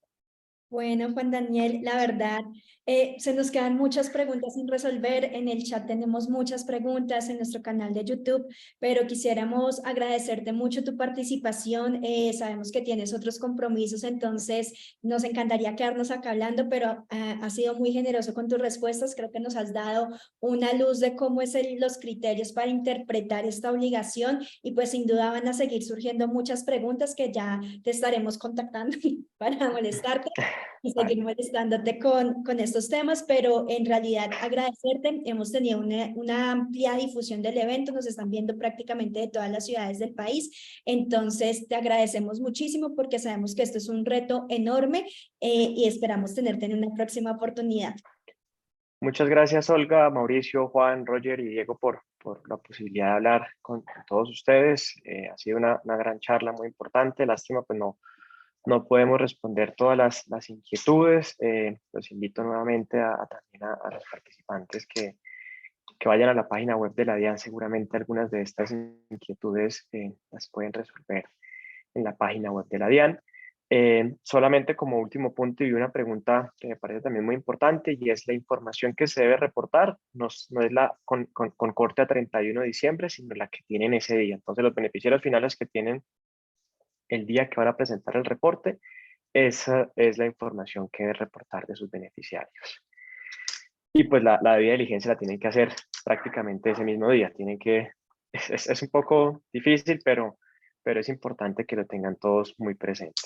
Bueno, Juan Daniel, la verdad, se nos quedan muchas preguntas sin resolver. En el chat tenemos muchas preguntas en nuestro canal de YouTube, pero quisiéramos agradecerte mucho tu participación. Sabemos que tienes otros compromisos, entonces nos encantaría quedarnos acá hablando, pero has sido muy generoso con tus respuestas. Creo que nos has dado una luz de cómo es los criterios para interpretar esta obligación y pues sin duda van a seguir surgiendo muchas preguntas que ya te estaremos contactando para molestarte y seguir molestándote con estos temas, pero en realidad agradecerte. Hemos tenido una amplia difusión del evento, nos están viendo prácticamente de todas las ciudades del país, entonces te agradecemos muchísimo porque sabemos que esto es un reto enorme y esperamos tenerte en una próxima oportunidad. Muchas gracias, Olga, Mauricio, Juan, Roger y Diego por la posibilidad de hablar con todos ustedes. Ha sido una gran charla muy importante. Lástima, pues no podemos responder todas las inquietudes. Los invito nuevamente también a los participantes que vayan a la página web de la DIAN. Seguramente algunas de estas inquietudes las pueden resolver en la página web de la DIAN. Solamente como último punto y una pregunta que me parece también muy importante, y es la información que se debe reportar, no es la con corte a 31 de diciembre, sino la que tienen ese día. Entonces los beneficiarios finales que tienen el día que van a presentar el reporte, esa es la información que debe reportar de sus beneficiarios. Y pues la debida diligencia la tienen que hacer prácticamente ese mismo día. Es un poco difícil, pero es importante que lo tengan todos muy presente.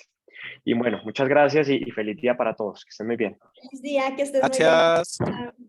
Y bueno, muchas gracias y feliz día para todos. Que estén muy bien. Feliz día, que estés muy bien. Gracias. Chao.